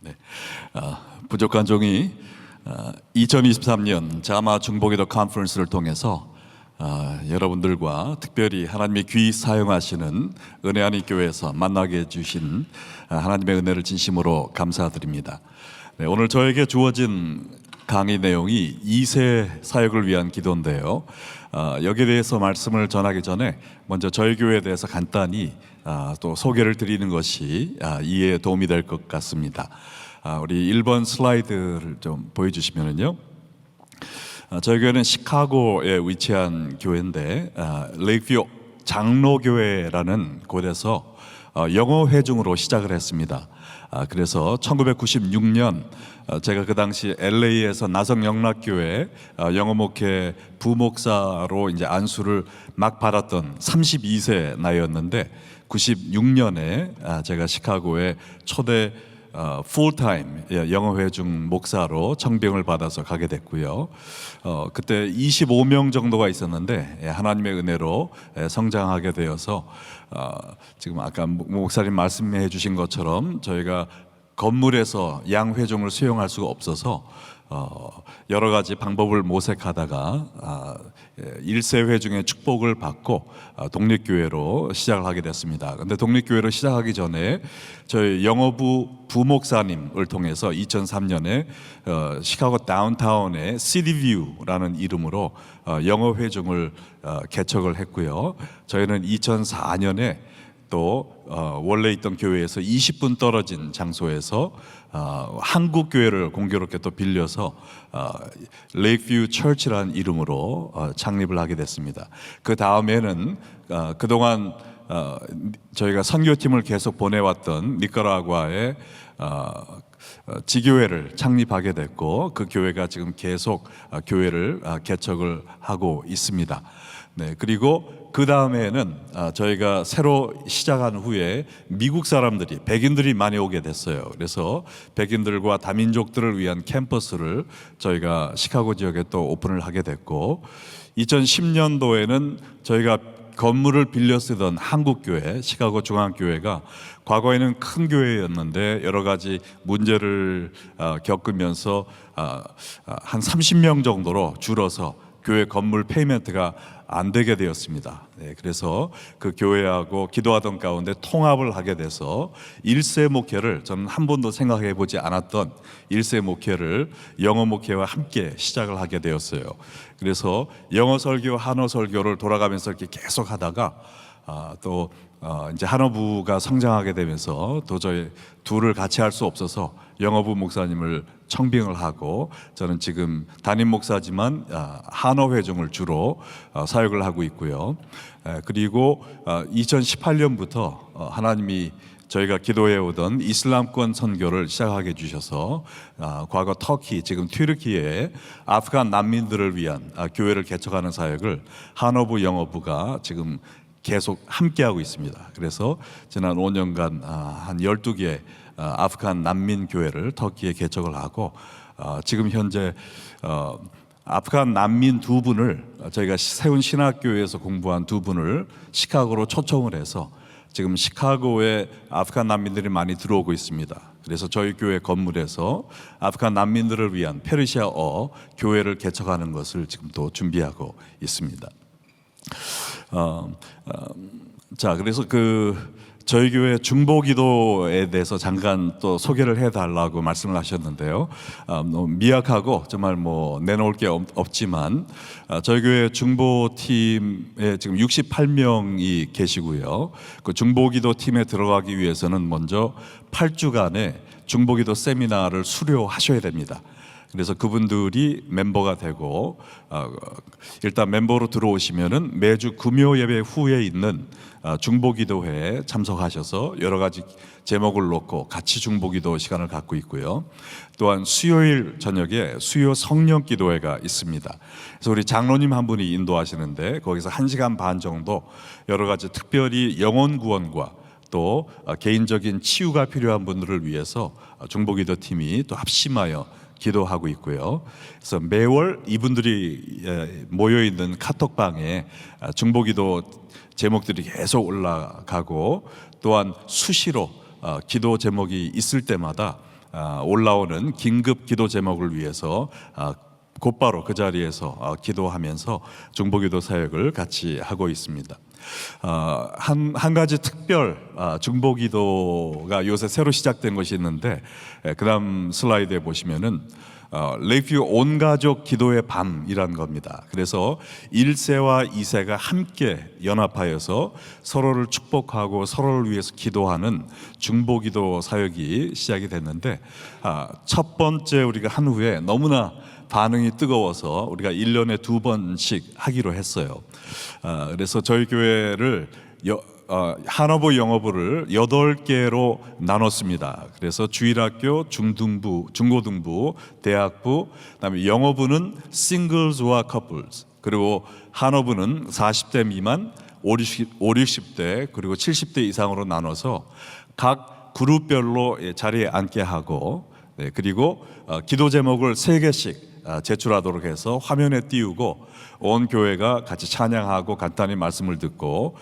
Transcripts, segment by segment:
네, 부족한 종이 2023년 자마 중보기도 컨퍼런스를 통해서 여러분들과 특별히 하나님의 귀 사용하시는 은혜하니 교회에서 만나게 해주신 하나님의 은혜를 진심으로 감사드립니다. 네, 오늘 저에게 주어진 강의 내용이 2세 사역을 위한 기도인데요. 여기에 대해서 말씀을 전하기 전에 먼저 저희 교회에 대해서 간단히 또 소개를 드리는 것이 이해에 도움이 될 것 같습니다. 우리 1번 슬라이드를 좀 보여주시면요. 저희 교회는 시카고에 위치한 교회인데 레이크뷰 장로교회라는 곳에서 영어 회중으로 시작을 했습니다. 그래서 1996년 제가 그 당시 LA에서 나성영락교회 영어 목회 부목사로 이제 안수를 막 받았던 32세 나이였는데 96년에 제가 시카고에 초대 풀타임 영어 회중 목사로 청빙을 받아서 가게 됐고요. 그때 25명 정도가 있었는데 하나님의 은혜로 성장하게 되어서 지금 아까 목사님 말씀해 주신 것처럼 저희가 건물에서 양 회중을 수용할 수가 없어서 여러 가지 방법을 모색하다가 1세 회중의 축복을 받고 독립교회로 시작을 하게 됐습니다. 근데 독립교회로 시작하기 전에 저희 영어부 부목사님을 통해서 2003년에 시카고 다운타운의 시티뷰라는 이름으로 영어 회중을 개척을 했고요. 저희는 2004년에 또 원래 있던 교회에서 20분 떨어진 장소에서 한국 교회를 공교롭게 또 빌려서 레이크뷰 처치라는 이름으로 창립을 하게 됐습니다. 그 다음에는 그동안 저희가 선교팀을 계속 보내왔던 니카라과의 지교회를 창립하게 됐고 그 교회가 지금 계속 교회를 개척을 하고 있습니다. 네, 그리고 그 다음에는 저희가 새로 시작한 후에 미국 사람들이 백인들이 많이 오게 됐어요. 그래서 백인들과 다민족들을 위한 캠퍼스를 저희가 시카고 지역에 또 오픈을 하게 됐고 2010년도에는 저희가 건물을 빌려 쓰던 한국교회 시카고 중앙교회가 과거에는 큰 교회였는데 여러 가지 문제를 겪으면서 한 30명 정도로 줄어서 교회 건물 페이먼트가 안 되게 되었습니다. 네, 그래서 그 교회하고 기도하던 가운데 통합을 하게 돼서 1세 목회를 저는 한 번도 생각해 보지 않았던 1세 목회를 영어 목회와 함께 시작을 하게 되었어요. 그래서 영어 설교, 한어 설교를 돌아가면서 이렇게 계속 하다가 또 이제 한어부가 성장하게 되면서 도저히 둘을 같이 할 수 없어서 영어부 목사님을 청빙을 하고 저는 지금 담임 목사지만 한어 회중을 주로 사역을 하고 있고요. 그리고 2018년부터 하나님이 저희가 기도해 오던 이슬람권 선교를 시작하게 해주셔서 과거 터키, 지금 튀르키예의 아프간 난민들을 위한 교회를 개척하는 사역을 한어부, 영어부가 지금 계속 함께하고 있습니다. 그래서 지난 5년간 한 12개 아프간 난민 교회를 터키에 개척을 하고 지금 현재 아프간 난민 2분을 저희가 세운 신학교에서 공부한 2분을 시카고로 초청을 해서 지금 시카고에 아프간 난민들이 많이 들어오고 있습니다. 그래서 저희 교회 건물에서 아프간 난민들을 위한 페르시아어 교회를 개척하는 것을 지금 또 준비하고 있습니다. 자, 그래서 저희 교회 중보기도에 대해서 잠깐 또 소개를 해달라고 말씀을 하셨는데요. 미약하고 정말 내놓을 게 없지만 저희 교회 중보팀에 지금 68명이 계시고요. 그 중보기도 팀에 들어가기 위해서는 먼저 8주간의 중보기도 세미나를 수료하셔야 됩니다. 그래서 그분들이 멤버가 되고 일단 멤버로 들어오시면은 매주 금요 예배 후에 있는 중보기도회에 참석하셔서 여러 가지 제목을 놓고 같이 중보기도 시간을 갖고 있고요. 또한 수요일 저녁에 수요 성령 기도회가 있습니다. 그래서 우리 장로님 한 분이 인도하시는데 거기서 1시간 반 정도 여러 가지 특별히 영혼 구원과 또 개인적인 치유가 필요한 분들을 위해서 중보기도 팀이 또 합심하여 기도하고 있고요. 그래서 매월 이분들이 모여 있는 카톡방에 중보기도 제목들이 계속 올라가고 또한 수시로 기도 제목이 있을 때마다 올라오는 긴급 기도 제목을 위해서 곧바로 그 자리에서 기도하면서 중보기도 사역을 같이 하고 있습니다. 한 가지 특별 중보기도가 요새 새로 시작된 것이 있는데, 그다음 슬라이드에 보시면은 레이뷰 온 가족 기도의 밤이란 겁니다. 그래서 1세와 2세가 함께 연합하여서 서로를 축복하고 서로를 위해서 기도하는 중보기도 사역이 시작이 됐는데, 첫 번째 우리가 한 후에 너무나 반응이 뜨거워서 우리가 1년에 2번씩 하기로 했어요. 그래서 저희 교회를 한어부 영어부를 8개로 나눴습니다. 그래서 주일학교, 중등부, 중고등부, 대학부, 그다음에 영어부는 싱글즈와 커플스, 그리고 한어부는 40대 미만, 60대, 그리고 70대 이상으로 나눠서 각 그룹별로 자리에 앉게 하고, 그리고 기도 제목을 3개씩 제출하도록 해서 화면에 띄우고 온 교회가 같이 찬양하고 간단히 말씀을 듣고,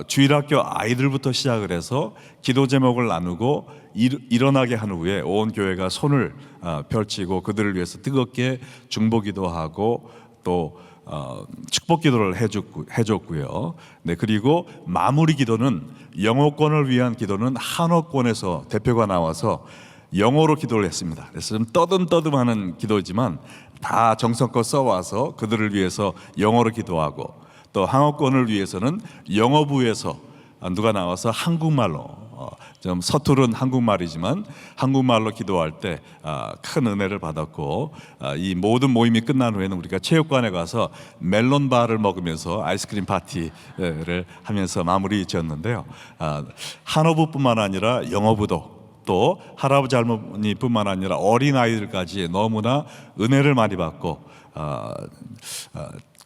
주일학교 아이들부터 시작을 해서 기도 제목을 나누고 일어나게 한 후에 온 교회가 손을 펼치고 그들을 위해서 뜨겁게 중보기도하고 또 축복기도를 해줬고요. 그리고 마무리 기도는 영어권을 위한 기도는 한어권에서 대표가 나와서 영어로 기도를 했습니다. 그래서 좀 떠듬떠듬하는 기도지만 다 정성껏 써와서 그들을 위해서 영어로 기도하고, 또 한어권을 위해서는 영어부에서 누가 나와서 한국말로, 좀 서투른 한국말이지만 한국말로 기도할 때 큰 은혜를 받았고, 이 모든 모임이 끝난 후에는 우리가 체육관에 가서 멜론바를 먹으면서 아이스크림 파티를 하면서 마무리 지었는데요. 한어부뿐만 아니라 영어부도, 또 할아버지 할머니뿐만 아니라 어린아이들까지 너무나 은혜를 많이 받고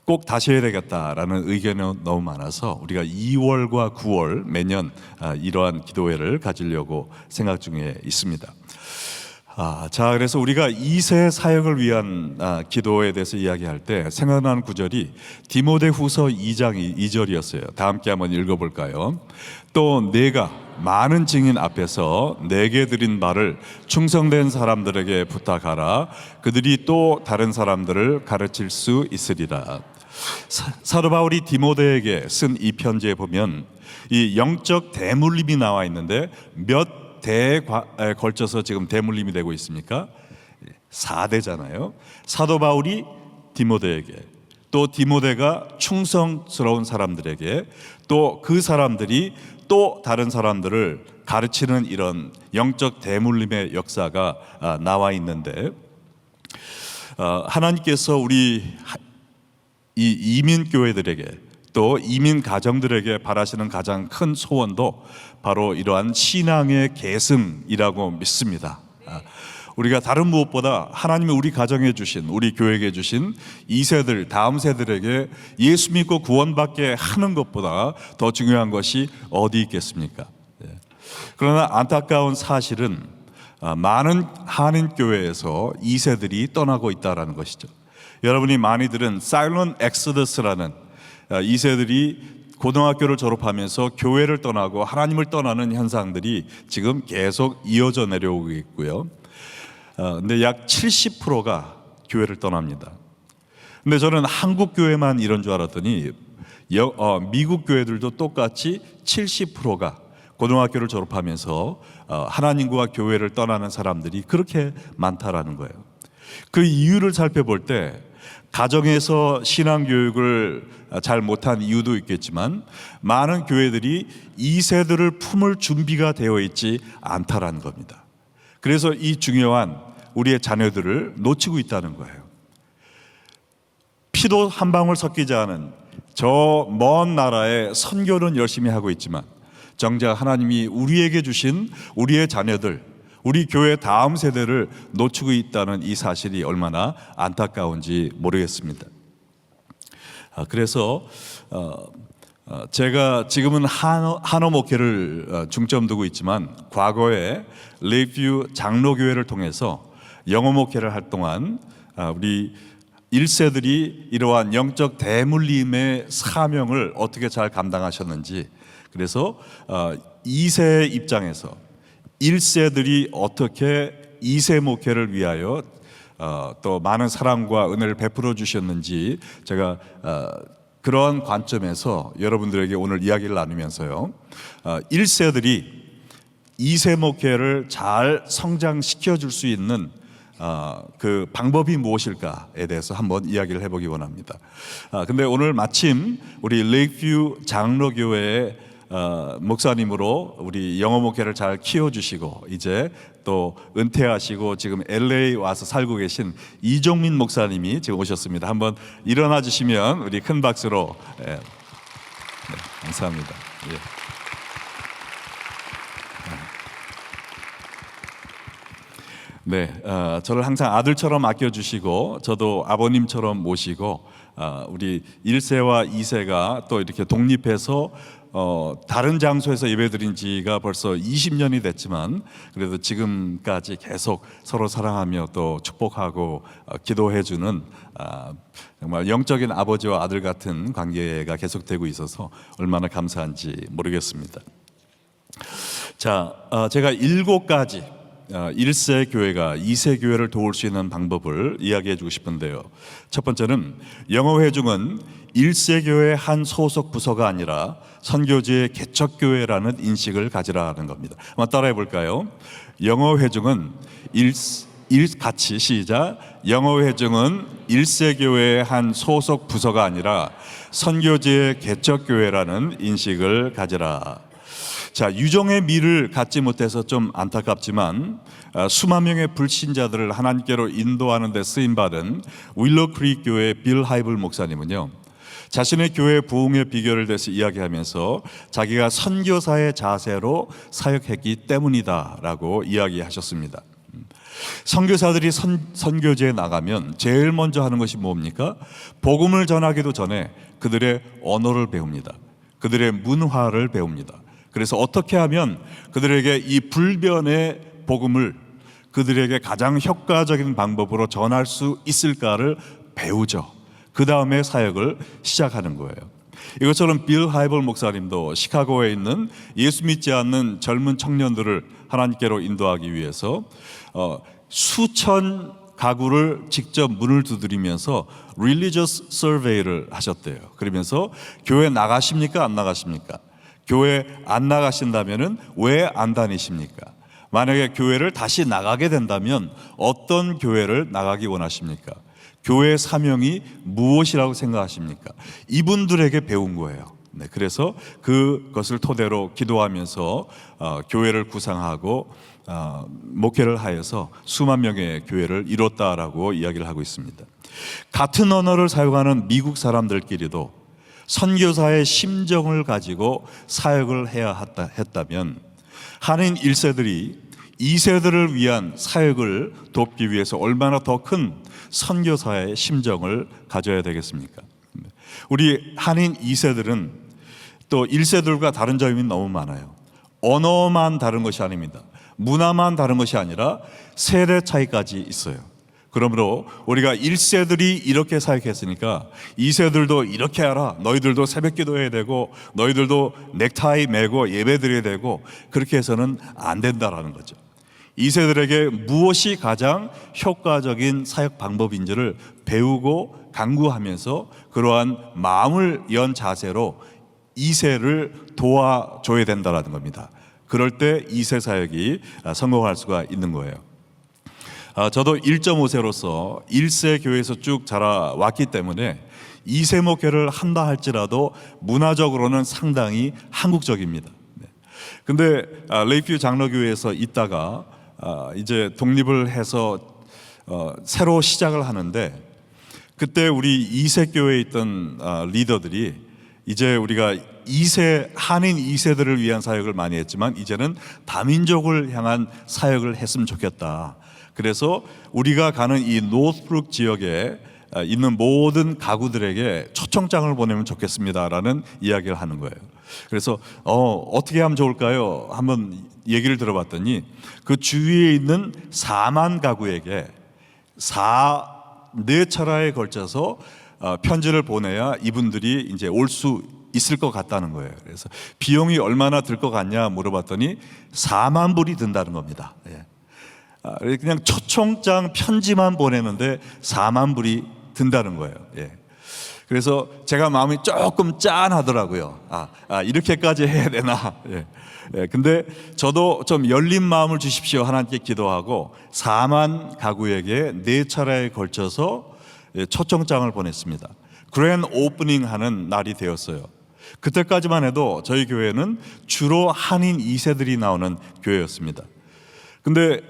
꼭 다시 해야 되겠다라는 의견이 너무 많아서 우리가 2월과 9월 매년 이러한 기도회를 가지려고 생각 중에 있습니다. 자, 그래서 우리가 2세 사역을 위한 기도에 대해서 이야기할 때 생각나는 구절이 디모데후서 2장 2절이었어요. 다 함께 한번 읽어볼까요? 또 내가 많은 증인 앞에서 내게 드린 바를 충성된 사람들에게 부탁하라. 그들이 또 다른 사람들을 가르칠 수 있으리라. 사도 바울이 디모데에게 쓴 이 편지에 보면 이 영적 대물림이 나와 있는데 몇 대에 걸쳐서 지금 대물림이 되고 있습니까? 4대잖아요. 사도 바울이 디모데에게, 또 디모데가 충성스러운 사람들에게, 또 그 사람들이 또 다른 사람들을 가르치는 이런 영적 대물림의 역사가 나와 있는데, 하나님께서 우리 이 이민 교회들에게 또 이민 가정들에게 바라시는 가장 큰 소원도 바로 이러한 신앙의 계승이라고 믿습니다. 우리가 다른 무엇보다 하나님이 우리 가정에 주신, 우리 교회에 주신 2세들, 다음 세들에게 예수 믿고 구원받게 하는 것보다 더 중요한 것이 어디 있겠습니까? 그러나 안타까운 사실은 많은 한인교회에서 2세들이 떠나고 있다는 것이죠. 여러분이 많이 들은 사일런트 엑소더스라는 2세들이 고등학교를 졸업하면서 교회를 떠나고 하나님을 떠나는 현상들이 지금 계속 이어져 내려오고 있고요. 근데 약 70%가 교회를 떠납니다. 근데 저는 한국 교회만 이런 줄 알았더니 미국 교회들도 똑같이 70%가 고등학교를 졸업하면서 하나님과 교회를 떠나는 사람들이 그렇게 많다라는 거예요. 그 이유를 살펴볼 때 가정에서 신앙교육을 잘 못한 이유도 있겠지만 많은 교회들이 2세들을 품을 준비가 되어 있지 않다라는 겁니다. 그래서 이 중요한 우리의 자녀들을 놓치고 있다는 거예요. 피도 한 방울 섞이지 않은 저 먼 나라에 선교는 열심히 하고 있지만 정작 하나님이 우리에게 주신 우리의 자녀들, 우리 교회 다음 세대를 놓치고 있다는 이 사실이 얼마나 안타까운지 모르겠습니다. 그래서 제가 지금은 한어 목회를 중점 두고 있지만 과거에 레이뷰 장로교회를 통해서 영어 목회를 할 동안 우리 1세들이 이러한 영적 대물림의 사명을 어떻게 잘 감당하셨는지, 그래서 2세의 입장에서 1세들이 어떻게 2세 목회를 위하여 또 많은 사랑과 은혜를 베풀어 주셨는지 제가 그러한 관점에서 여러분들에게 오늘 이야기를 나누면서요, 1세들이 2세 목회를 잘 성장시켜 줄 수 있는 그 방법이 무엇일까에 대해서 한번 이야기를 해보기 원합니다. 근데 오늘 마침 우리 레이크뷰 장로교회의 목사님으로 우리 영어 목회를 잘 키워주시고 이제 또 은퇴하시고 지금 LA 와서 살고 계신 이종민 목사님이 지금 오셨습니다. 한번 일어나 주시면 우리 큰 박수로 네, 감사합니다. 예. 네, 저를 항상 아들처럼 아껴주시고 저도 아버님처럼 모시고 우리 1세와 2세가 또 이렇게 독립해서 다른 장소에서 예배드린 지가 벌써 20년이 됐지만 그래도 지금까지 계속 서로 사랑하며 또 축복하고 기도해주는 정말 영적인 아버지와 아들 같은 관계가 계속되고 있어서 얼마나 감사한지 모르겠습니다. 자, 제가 7가지 1세 교회가 2세 교회를 도울 수 있는 방법을 이야기해 주고 싶은데요, 첫 번째는 영어 회중은 1세 교회의 한 소속 부서가 아니라 선교지의 개척교회라는 인식을 가지라는 겁니다. 한번 따라해 볼까요? 영어 회중은 같이 시작. 영어 회중은 1세 교회의 한 소속 부서가 아니라 선교지의 개척교회라는 인식을 가지라. 자, 유종의 미를 갖지 못해서 좀 안타깝지만 수만 명의 불신자들을 하나님께로 인도하는 데 쓰임받은 윌로 크릭 교회의 빌 하이블 목사님은요, 자신의 교회 부흥의 비결을 대해서 이야기하면서 자기가 선교사의 자세로 사역했기 때문이다라고 이야기하셨습니다. 선교사들이 선교지에 나가면 제일 먼저 하는 것이 뭡니까? 복음을 전하기도 전에 그들의 언어를 배웁니다. 그들의 문화를 배웁니다. 그래서 어떻게 하면 그들에게 이 불변의 복음을 그들에게 가장 효과적인 방법으로 전할 수 있을까를 배우죠. 그 다음에 사역을 시작하는 거예요. 이것처럼 빌 하이블 목사님도 시카고에 있는 예수 믿지 않는 젊은 청년들을 하나님께로 인도하기 위해서 수천 가구를 직접 문을 두드리면서 Religious Survey를 하셨대요. 그러면서 교회 나가십니까? 안 나가십니까? 교회 안 나가신다면 왜 안 다니십니까? 만약에 교회를 다시 나가게 된다면 어떤 교회를 나가기 원하십니까? 교회의 사명이 무엇이라고 생각하십니까? 이분들에게 배운 거예요. 네, 그래서 그것을 토대로 기도하면서 교회를 구상하고 목회를 하여서 수만 명의 교회를 이뤘다라고 이야기를 하고 있습니다. 같은 언어를 사용하는 미국 사람들끼리도 선교사의 심정을 가지고 사역을 해야 했다면 한인 1세들이 2세들을 위한 사역을 돕기 위해서 얼마나 더 큰 선교사의 심정을 가져야 되겠습니까? 우리 한인 2세들은 또 1세들과 다른 점이 너무 많아요. 언어만 다른 것이 아닙니다. 문화만 다른 것이 아니라 세대 차이까지 있어요. 그러므로 우리가 1세들이 이렇게 사역했으니까 2세들도 이렇게 하라. 너희들도 새벽 기도해야 되고 너희들도 넥타이 매고 예배 드려야 되고 그렇게 해서는 안 된다라는 거죠. 2세들에게 무엇이 가장 효과적인 사역 방법인지를 배우고 강구하면서 그러한 마음을 연 자세로 2세를 도와줘야 된다라는 겁니다. 그럴 때 2세 사역이 성공할 수가 있는 거예요. 저도 1.5세로서 1세 교회에서 쭉 자라왔기 때문에 2세 목회를 한다 할지라도 문화적으로는 상당히 한국적입니다. 근데 레이크뷰 장로교회에서 있다가 이제 독립을 해서 새로 시작을 하는데 그때 우리 2세 교회에 있던 리더들이 이제 우리가 2세 한인 2세들을 위한 사역을 많이 했지만 이제는 다민족을 향한 사역을 했으면 좋겠다. 그래서 우리가 가는 이 노스브룩 지역에 있는 모든 가구들에게 초청장을 보내면 좋겠습니다라는 이야기를 하는 거예요. 그래서 어떻게 하면 좋을까요? 한번 얘기를 들어봤더니 그 주위에 있는 4만 가구에게 4차례에 걸쳐서 편지를 보내야 이분들이 이제 올 수 있을 것 같다는 거예요. 그래서 비용이 얼마나 들 것 같냐 물어봤더니 4만 불이 든다는 겁니다. 예. 그냥 초청장 편지만 보내는데 4만 불이 든다는 거예요. 예. 그래서 제가 마음이 조금 짠하더라고요. 이렇게까지 해야 되나? 예. 예. 근데 저도 좀 열린 마음을 주십시오. 하나님께 기도하고 4만 가구에게 4차례에 걸쳐서 초청장을 보냈습니다. 그랜 오프닝 하는 날이 되었어요. 그때까지만 해도 저희 교회는 주로 한인 2세들이 나오는 교회였습니다. 근데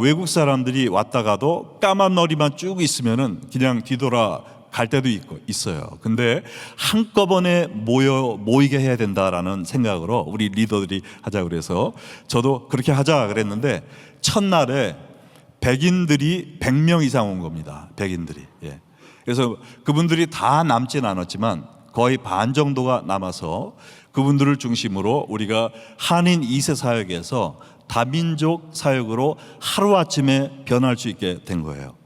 외국 사람들이 왔다가도 까만 머리만 쭉 있으면은 그냥 뒤돌아 갈 때도 있어요. 근데 한꺼번에 모이게 해야 된다라는 생각으로 우리 리더들이 하자 그래서 저도 그렇게 하자 그랬는데 첫날에 백인들이 100명 이상 온 겁니다. 백인들이. 예. 그래서 그분들이 다 남진 않았지만 거의 반 정도가 남아서 그분들을 중심으로 우리가 한인 2세 사역에서 다민족 사역으로 하루아침에 변할 수 있게 된 거예요.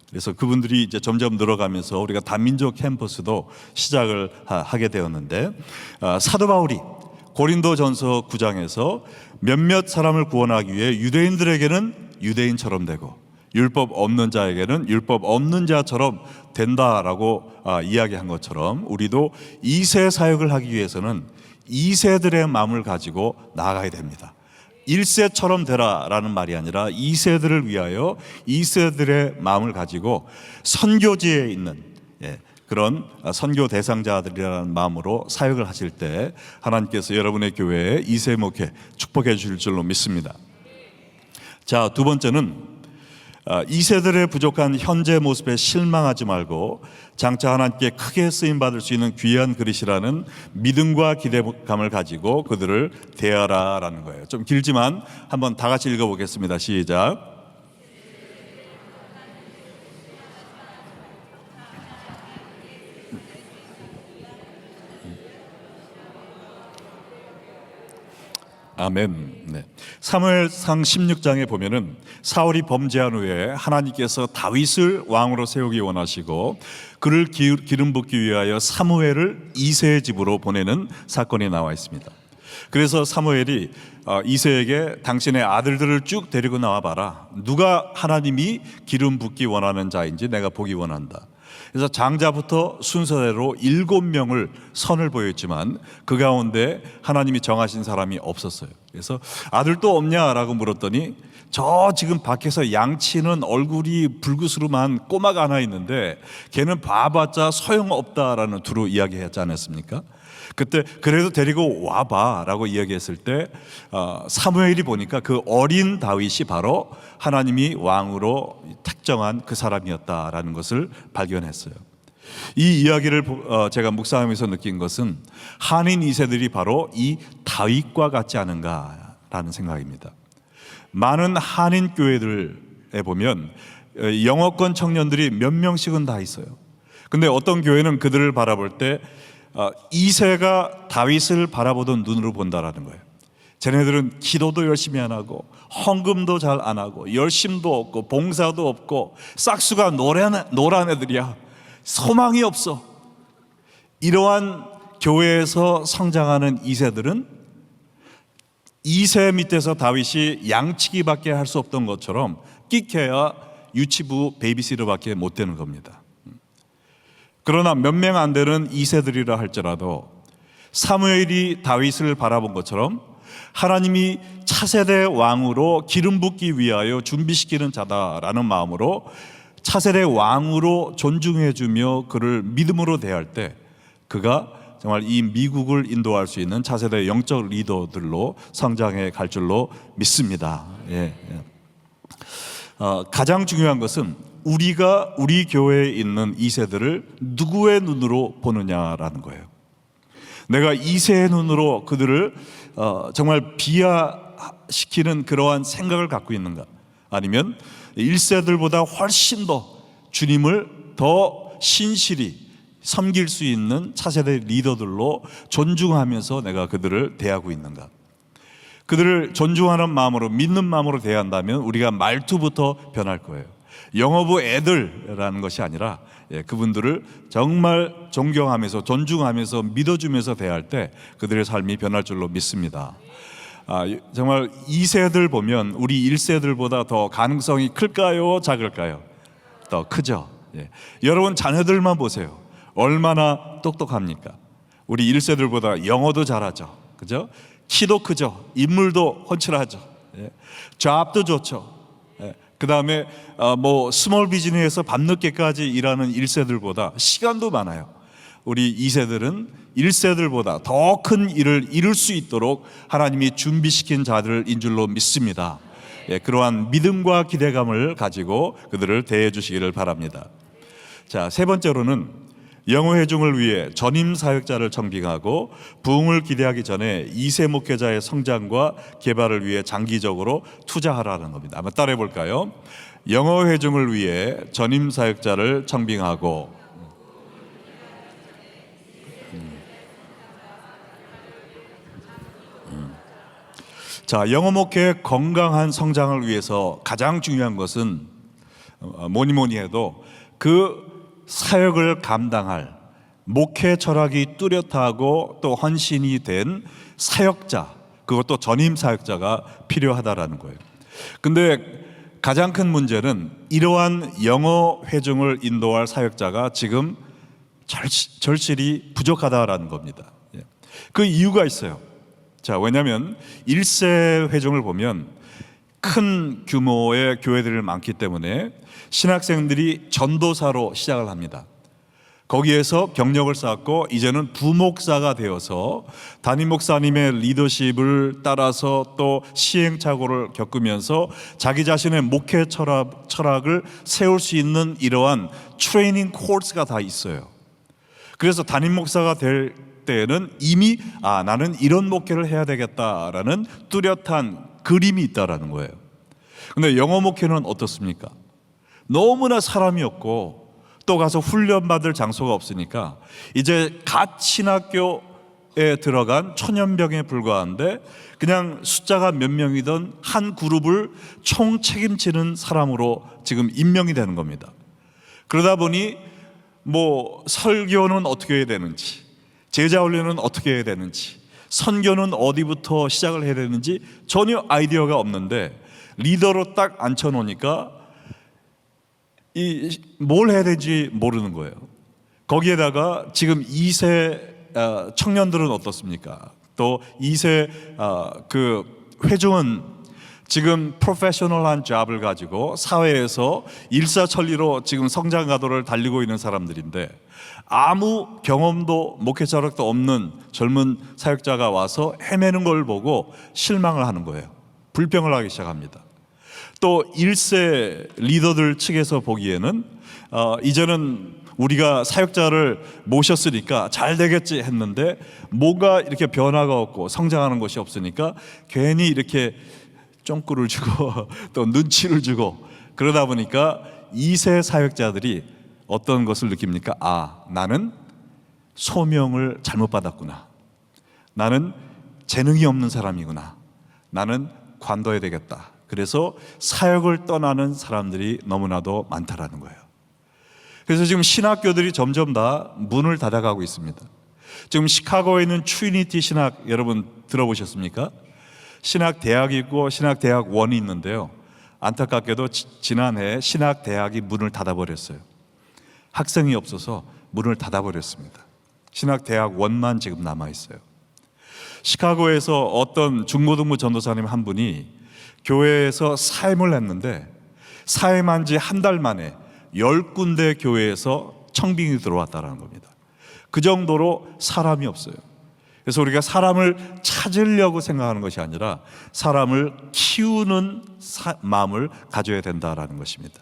그래서 그분들이 이제 점점 늘어가면서 우리가 다민족 캠퍼스도 시작을 하게 되었는데, 사도 바울이 고린도전서 9장에서 몇몇 사람을 구원하기 위해 유대인들에게는 유대인처럼 되고 율법 없는 자에게는 율법 없는 자처럼 된다라고 이야기한 것처럼 우리도 2세 사역을 하기 위해서는 2세들의 마음을 가지고 나아가야 됩니다. 1세처럼 되라라는 말이 아니라 2세들을 위하여 2세들의 마음을 가지고 선교지에 있는 그런 선교 대상자들이라는 마음으로 사역을 하실 때 하나님께서 여러분의 교회에 2세 목회 축복해 주실 줄로 믿습니다. 자, 두 번째는 2세들의 부족한 현재 모습에 실망하지 말고 장차 하나님께 크게 쓰임받을 수 있는 귀한 그릇이라는 믿음과 기대감을 가지고 그들을 대하라라는 거예요. 좀 길지만 한번 다 같이 읽어보겠습니다. 시작. 아멘. 네. 사무엘상 16장에 보면은 사울이 범죄한 후에 하나님께서 다윗을 왕으로 세우기 원하시고 그를 기름 붓기 위하여 사무엘을 이새의 집으로 보내는 사건이 나와 있습니다. 그래서 사무엘이 이새에게 당신의 아들들을 쭉 데리고 나와 봐라. 누가 하나님이 기름 붓기 원하는 자인지 내가 보기 원한다. 그래서 장자부터 순서대로 7명을 선을 보였지만 그 가운데 하나님이 정하신 사람이 없었어요. 그래서 아들도 없냐라고 물었더니 저 지금 밖에서 양치는 얼굴이 불구스름한 꼬마가 하나 있는데 걔는 봐봤자 소용없다라는 두루 이야기하지 않았습니까? 그때 그래도 데리고 와봐라고 이야기했을 때 사무엘이 보니까 그 어린 다윗이 바로 하나님이 왕으로 택정한 그 사람이었다라는 것을 발견했어요. 이 이야기를 제가 묵상하면서 느낀 것은 한인 2세들이 바로 이 다윗과 같지 않은가라는 생각입니다. 많은 한인 교회들에 보면 영어권 청년들이 몇 명씩은 다 있어요. 근데 어떤 교회는 그들을 바라볼 때 2세가 다윗을 바라보던 눈으로 본다라는 거예요. 쟤네들은 기도도 열심히 안 하고 헌금도 잘 안 하고 열심도 없고 봉사도 없고 싹수가 노란 애들이야. 소망이 없어. 이러한 교회에서 성장하는 2세들은 2세 밑에서 다윗이 양치기밖에 할 수 없던 것처럼 끽해야 유치부 베이비시터밖에 못 되는 겁니다. 그러나 몇 명 안 되는 2세들이라 할지라도 사무엘이 다윗을 바라본 것처럼 하나님이 차세대 왕으로 기름 붓기 위하여 준비시키는 자다라는 마음으로 차세대 왕으로 존중해 주며 그를 믿음으로 대할 때 그가 정말 이 미국을 인도할 수 있는 차세대 영적 리더들로 성장해 갈 줄로 믿습니다. 가장 중요한 것은 우리가 우리 교회에 있는 2세들을 누구의 눈으로 보느냐라는 거예요. 내가 2세의 눈으로 그들을 정말 비하시키는 그러한 생각을 갖고 있는가, 아니면 1세들보다 훨씬 더 주님을 더 신실히 섬길 수 있는 차세대 리더들로 존중하면서 내가 그들을 대하고 있는가. 그들을 존중하는 마음으로 믿는 마음으로 대한다면 우리가 말투부터 변할 거예요. 영어부 애들이라는 것이 아니라 그분들을 정말 존경하면서 존중하면서 믿어주면서 대할 때 그들의 삶이 변할 줄로 믿습니다. 정말 2세들 보면 우리 1세들보다 더 가능성이 클까요? 작을까요? 더 크죠. 예. 여러분 자녀들만 보세요. 얼마나 똑똑합니까? 우리 1세들보다 영어도 잘하죠. 그죠? 키도 크죠. 인물도 훤칠하죠. 예. 잡도 좋죠. 예. 그 다음에 뭐 스몰 비즈니스에서 밤늦게까지 일하는 1세들보다 시간도 많아요. 우리 2세들은 1세들보다 더 큰 일을 이룰 수 있도록 하나님이 준비시킨 자들인 줄로 믿습니다. 예, 그러한 믿음과 기대감을 가지고 그들을 대해 주시기를 바랍니다. 자, 세 번째로는 영어 회중을 위해 전임 사역자를 청빙하고 부흥을 기대하기 전에 2세 목회자의 성장과 개발을 위해 장기적으로 투자하라는 겁니다. 한번 따라해 볼까요? 영어 회중을 위해 전임 사역자를 청빙하고 자, 영어 목회의 건강한 성장을 위해서 가장 중요한 것은 뭐니 해도 그 사역을 감당할 목회 철학이 뚜렷하고 또 헌신이 된 사역자, 그것도 전임 사역자가 필요하다라는 거예요. 근데 가장 큰 문제는 이러한 영어 회중을 인도할 사역자가 지금 절실히 부족하다라는 겁니다. 그 이유가 있어요. 자, 왜냐하면 1세 회중을 보면 큰 규모의 교회들이 많기 때문에 신학생들이 전도사로 시작을 합니다. 거기에서 경력을 쌓고 이제는 부목사가 되어서 담임 목사님의 리더십을 따라서 또 시행착오를 겪으면서 자기 자신의 목회 철학을 세울 수 있는 이러한 트레이닝 코스가 다 있어요. 그래서 담임 목사가 될 때에는 이미 나는 이런 목회를 해야 되겠다라는 뚜렷한 그림이 있다라는 거예요. 근데 영어 목회는 어떻습니까? 너무나 사람이 없고 또 가서 훈련받을 장소가 없으니까 이제 갓 신학교에 들어간 천연병에 불과한데 그냥 숫자가 몇 명이든 한 그룹을 총 책임지는 사람으로 지금 임명이 되는 겁니다. 그러다 보니 뭐 설교는 어떻게 해야 되는지, 제자 훈련은 어떻게 해야 되는지, 선교는 어디부터 시작을 해야 되는지 전혀 아이디어가 없는데 리더로 딱 앉혀놓으니까 뭘 해야 되는지 모르는 거예요. 거기에다가 지금 2세 청년들은 어떻습니까? 또 2세 그 회중은 지금 프로페셔널한 잡을 가지고 사회에서 일사천리로 지금 성장 가도를 달리고 있는 사람들인데 아무 경험도 목회 철학도 없는 젊은 사역자가 와서 헤매는 걸 보고 실망을 하는 거예요. 불평을 하기 시작합니다. 또 1세 리더들 측에서 보기에는 이제는 우리가 사역자를 모셨으니까 잘 되겠지 했는데 뭔가 이렇게 변화가 없고 성장하는 것이 없으니까 괜히 이렇게 쫑꾸를 주고 또 눈치를 주고 그러다 보니까 2세 사역자들이 어떤 것을 느낍니까? 나는 소명을 잘못 받았구나. 나는 재능이 없는 사람이구나. 나는 관둬야 되겠다. 그래서 사역을 떠나는 사람들이 너무나도 많다라는 거예요. 그래서 지금 신학교들이 점점 다 문을 닫아가고 있습니다. 지금 시카고에 있는 트리니티 신학 여러분 들어보셨습니까? 신학대학이 있고 신학대학원이 있는데요. 안타깝게도 지난해 신학대학이 문을 닫아버렸어요. 학생이 없어서 문을 닫아버렸습니다. 신학대학원만 지금 남아있어요. 시카고에서 어떤 중고등부 전도사님 한 분이 교회에서 사임을 했는데 사임한 지 한 달 만에 10군데 교회에서 청빙이 들어왔다는 겁니다. 그 정도로 사람이 없어요. 그래서 우리가 사람을 찾으려고 생각하는 것이 아니라 사람을 키우는 마음을 가져야 된다라는 것입니다.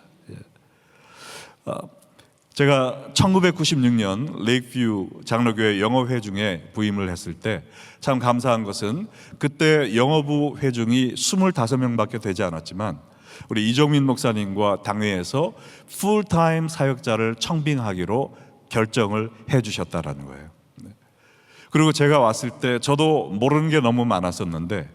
제가 1996년 레이크뷰 장로교회 영어 회중에 부임을 했을 때 참 감사한 것은 그때 영어부 회중이 25명밖에 되지 않았지만 우리 이종민 목사님과 당회에서 풀타임 사역자를 청빙하기로 결정을 해 주셨다라는 거예요. 그리고 제가 왔을 때 저도 모르는 게 너무 많았었는데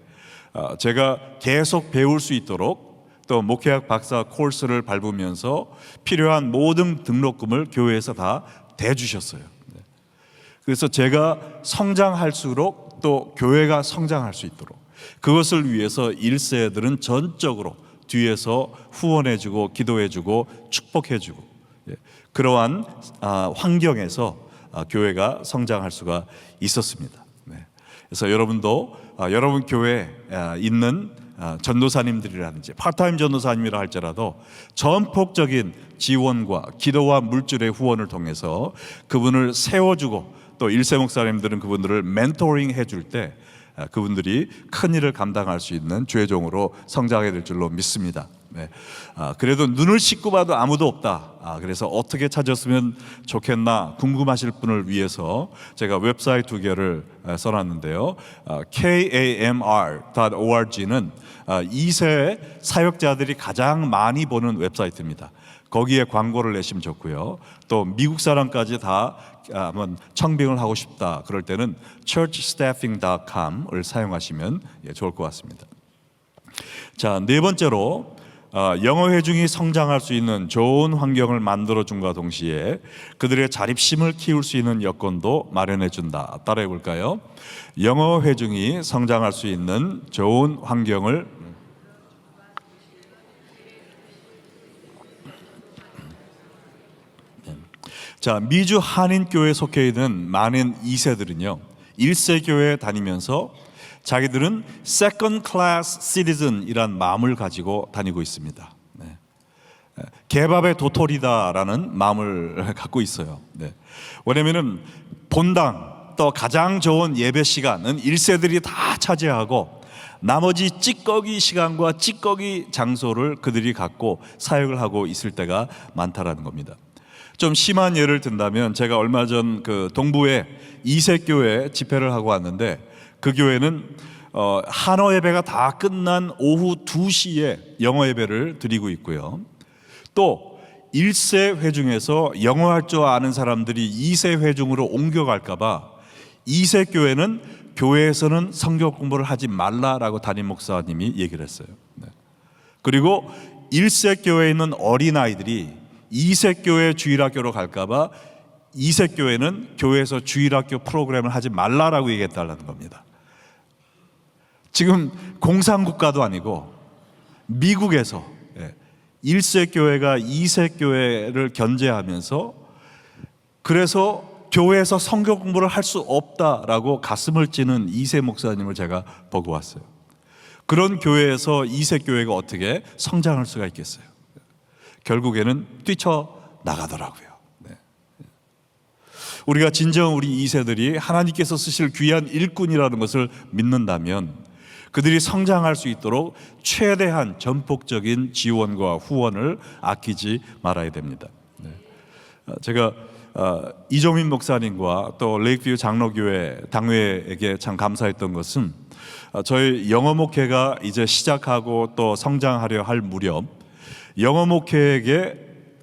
제가 계속 배울 수 있도록 또 목회학 박사 코र्스를 밟으면서 필요한 모든 등록금을 교회에서 다 대주셨어요. 그래서 제가 성장할수록 또 교회가 성장할 수 있도록 그것을 위해서 1세들은 전적으로 뒤에서 후원해주고 기도해주고 축복해주고, 그러한 환경에서 교회가 성장할 수가 있었습니다. 그래서 여러분도 여러분 교회에 있는 전도사님들이라든지 파트타임 전도사님이라 할지라도 전폭적인 지원과 기도와 물질의 후원을 통해서 그분을 세워주고, 또 1세 목사님들은 그분들을 멘토링 해줄 때 그분들이 큰 일을 감당할 수 있는 주의 종으로 성장하게 될 줄로 믿습니다. 그래도 눈을 씻고 봐도 아무도 없다. 그래서 어떻게 찾았으면 좋겠나 궁금하실 분을 위해서 제가 웹사이트 2개를 써놨는데요. kamr.org는 2세 사역자들이 가장 많이 보는 웹사이트입니다. 거기에 광고를 내시면 좋고요. 또 미국 사람까지 다 한번 청빙을 하고 싶다 그럴 때는 churchstaffing.com을 사용하시면 좋을 것 같습니다. 자, 네 번째로 영어 회중이 성장할 수 있는 좋은 환경을 만들어준과 동시에 그들의 자립심을 키울 수 있는 여건도 마련해준다. 따라해 볼까요? 영어 회중이 성장할 수 있는 좋은 환경을 자, 미주 한인교회에 속해 있는 많은 2세들은요 1세 교회에 다니면서 자기들은 second class citizen이란 마음을 가지고 다니고 있습니다. 개밥의 도토리다라는 마음을 갖고 있어요. 왜냐하면 본당 또 가장 좋은 예배 시간은 1세들이 다 차지하고 나머지 찌꺼기 시간과 찌꺼기 장소를 그들이 갖고 사역을 하고 있을 때가 많다라는 겁니다. 좀 심한 예를 든다면 제가 얼마 전 그 동부에 2세 교회 집회를 하고 왔는데 그 교회는 한어 예배가 다 끝난 오후 2시에 영어 예배를 드리고 있고요. 또 1세 회중에서 영어 할 줄 아는 사람들이 2세 회중으로 옮겨갈까 봐 2세 교회는 교회에서는 성경 공부를 하지 말라라고 담임 목사님이 얘기를 했어요. 그리고 1세 교회에 있는 어린아이들이 2세 교회 주일학교로 갈까 봐 2세 교회는 교회에서 주일학교 프로그램을 하지 말라라고 얘기했다는 겁니다. 지금 공산국가도 아니고 미국에서 1세 교회가 2세 교회를 견제하면서 그래서 교회에서 성경 공부를 할 수 없다라고 가슴을 찌는 2세 목사님을 제가 보고 왔어요. 그런 교회에서 2세 교회가 어떻게 성장할 수가 있겠어요? 결국에는 뛰쳐나가더라고요. 우리가 진정 우리 2세들이 하나님께서 쓰실 귀한 일꾼이라는 것을 믿는다면 그들이 성장할 수 있도록 최대한 전폭적인 지원과 후원을 아끼지 말아야 됩니다. 제가 이종민 목사님과 또 레이크뷰 장로교회 당회에게 참 감사했던 것은 저희 영어 목회가 이제 시작하고 또 성장하려 할 무렵 영어 목회에게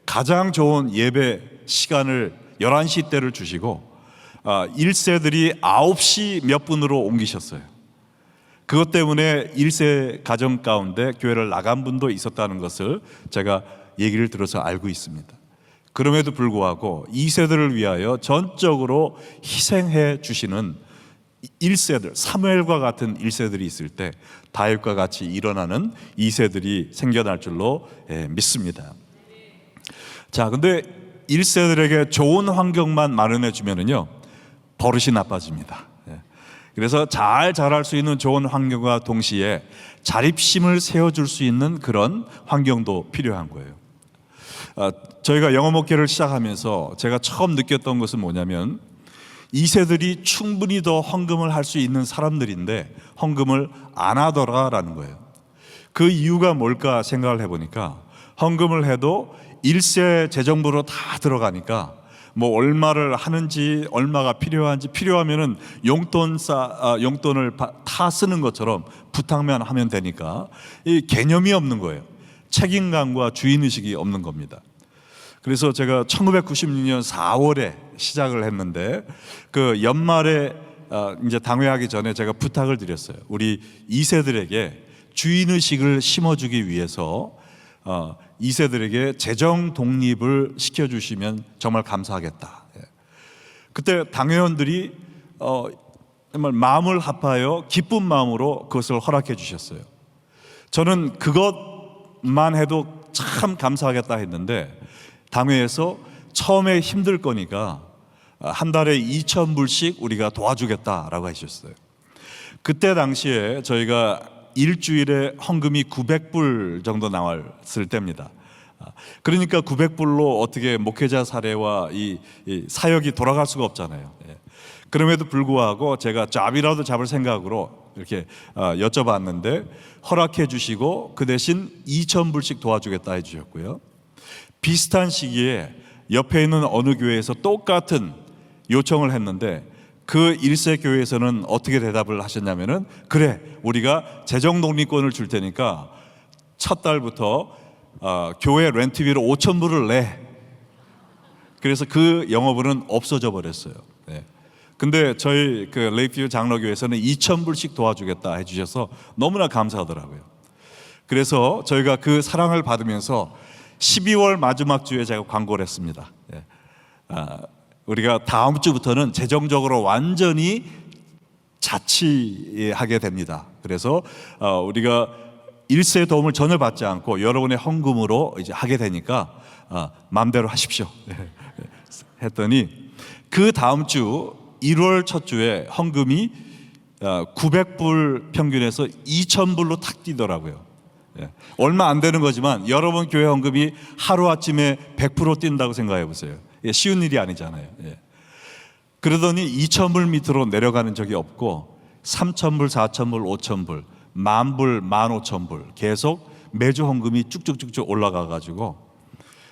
가장 좋은 예배 시간을 11시 때를 주시고 1세들이 9시 몇 분으로 옮기셨어요. 그것 때문에 1세 가정 가운데 교회를 나간 분도 있었다는 것을 제가 얘기를 들어서 알고 있습니다. 그럼에도 불구하고 2세들을 위하여 전적으로 희생해 주시는 1세들, 사무엘과 같은 1세들이 있을 때 다윗과 같이 일어나는 2세들이 생겨날 줄로 믿습니다. 자, 근데 1세들에게 좋은 환경만 마련해 주면은요 버릇이 나빠집니다. 그래서 잘 자랄 수 있는 좋은 환경과 동시에 자립심을 세워줄 수 있는 그런 환경도 필요한 거예요. 저희가 영어 목회를 시작하면서 제가 처음 느꼈던 것은 뭐냐면 2세들이 충분히 더 헌금을 할 수 있는 사람들인데 헌금을 안 하더라라는 거예요. 그 이유가 뭘까 생각을 해보니까 헌금을 해도 1세 재정부로 다 들어가니까 뭐 얼마를 하는지 얼마가 필요한지 필요하면은 용돈을 다 쓰는 것처럼 부탁만 하면 되니까 이 개념이 없는 거예요. 책임감과 주인의식이 없는 겁니다. 그래서 제가 1996년 4월에 시작을 했는데 그 연말에 이제 당회하기 전에 제가 부탁을 드렸어요. 우리 2세들에게 주인의식을 심어주기 위해서 2세들에게 재정 독립을 시켜주시면 정말 감사하겠다. 그때 당회원들이 정말 마음을 합하여 기쁜 마음으로 그것을 허락해 주셨어요. 저는 그것만 해도 참 감사하겠다 했는데 당회에서 처음에 힘들 거니까 한 달에 2,000불씩 우리가 도와주겠다라고 하셨어요. 그때 당시에 저희가 일주일에 헌금이 900불 정도 나왔을 때입니다. 그러니까 900불로 어떻게 목회자 사례와 이 사역이 돌아갈 수가 없잖아요. 그럼에도 불구하고 제가 잡이라도 잡을 생각으로 이렇게 여쭤봤는데 허락해 주시고 그 대신 2,000불씩 도와주겠다 해주셨고요. 비슷한 시기에 옆에 있는 어느 교회에서 똑같은 요청을 했는데 그 일세 교회에서는 어떻게 대답을 하셨냐면은 그래 우리가 재정 독립권을 줄 테니까 첫 달부터 교회 렌트비로 5,000불을 내. 그래서 그 영업은 없어져 버렸어요. 네. 근데 저희 그 레이피유 장로교회에서는 2,000불씩 도와주겠다 해주셔서 너무나 감사하더라고요. 그래서 저희가 그 사랑을 받으면서 12월 마지막 주에 제가 광고를 했습니다. 네. 우리가 다음 주부터는 재정적으로 완전히 자치하게 됩니다. 그래서 우리가 일세 도움을 전혀 받지 않고 여러분의 헌금으로 이제 하게 되니까 마음대로 하십시오. 했더니 그 다음 주 1월 첫 주에 헌금이 900불 평균에서 2,000불로 탁 뛰더라고요. 얼마 안 되는 거지만 여러분 교회 헌금이 하루아침에 100% 뛴다고 생각해 보세요. 쉬운 일이 아니잖아요. 그러더니 2,000불 밑으로 내려가는 적이 없고 3,000불, 4,000불, 5,000불, 10,000불, 15,000불 계속 매주 헌금이 쭉쭉쭉쭉 올라가 가지고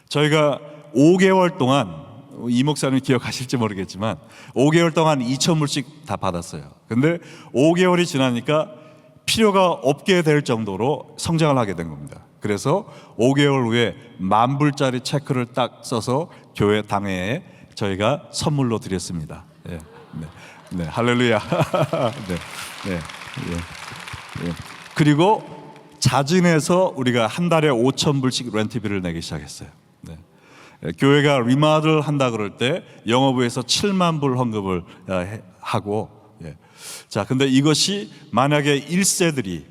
저희가 5개월 동안 이 목사님 기억하실지 모르겠지만 5개월 동안 2,000불씩 다 받았어요. 근데 5개월이 지나니까 필요가 없게 될 정도로 성장을 하게 된 겁니다. 그래서 5개월 후에 10,000불짜리 체크를 딱 써서 교회 당회에 저희가 선물로 드렸습니다. 네, 네, 네, 할렐루야. 네, 네, 네. 그리고 자진해서 우리가 한 달에 5,000불씩 렌트비를 내기 시작했어요. 네. 교회가 리마들 한다 그럴 때 영어부에서 70,000불 헌금을 하고, 자, 근데 이것이 만약에 1세들이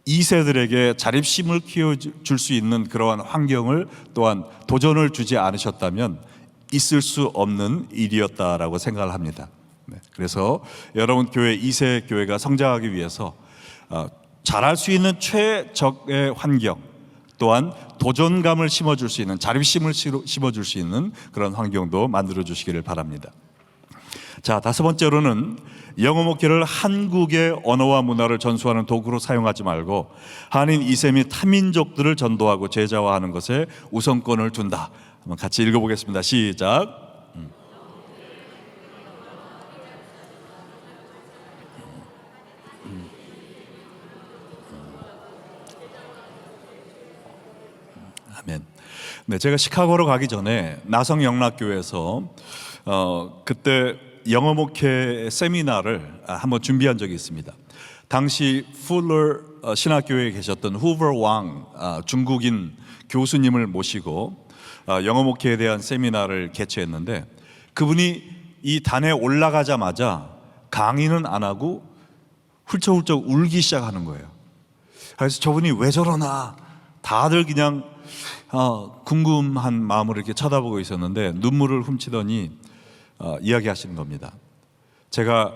2세들에게 자립심을 키워줄 수 있는 그러한 환경을 또한 도전을 주지 않으셨다면 있을 수 없는 일이었다라고 생각을 합니다. 그래서 여러분 교회 2세 교회가 성장하기 위해서 잘할 수 있는 최적의 환경 또한 도전감을 심어줄 수 있는 자립심을 심어줄 수 있는 그런 환경도 만들어 주시기를 바랍니다. 자, 다섯 번째로는 영어 목회를 한국의 언어와 문화를 전수하는 도구로 사용하지 말고 한인 2세 및 타민족들을 전도하고 제자화하는 것에 우선권을 둔다. 한번 같이 읽어보겠습니다. 시작. 아멘. 네, 제가 시카고로 가기 전에 나성 영락교회에서 그때 영어 목회 세미나를 한번 준비한 적이 있습니다. 당시 풀러 신학교회에 계셨던 후버 왕 중국인 교수님을 모시고 영어 목회에 대한 세미나를 개최했는데 그분이 이 단에 올라가자마자 강의는 안 하고 훌쩍훌쩍 울기 시작하는 거예요. 그래서 저분이 왜 저러나 다들 그냥 궁금한 마음으로 이렇게 쳐다보고 있었는데 눈물을 훔치더니 이야기하시는 겁니다. 제가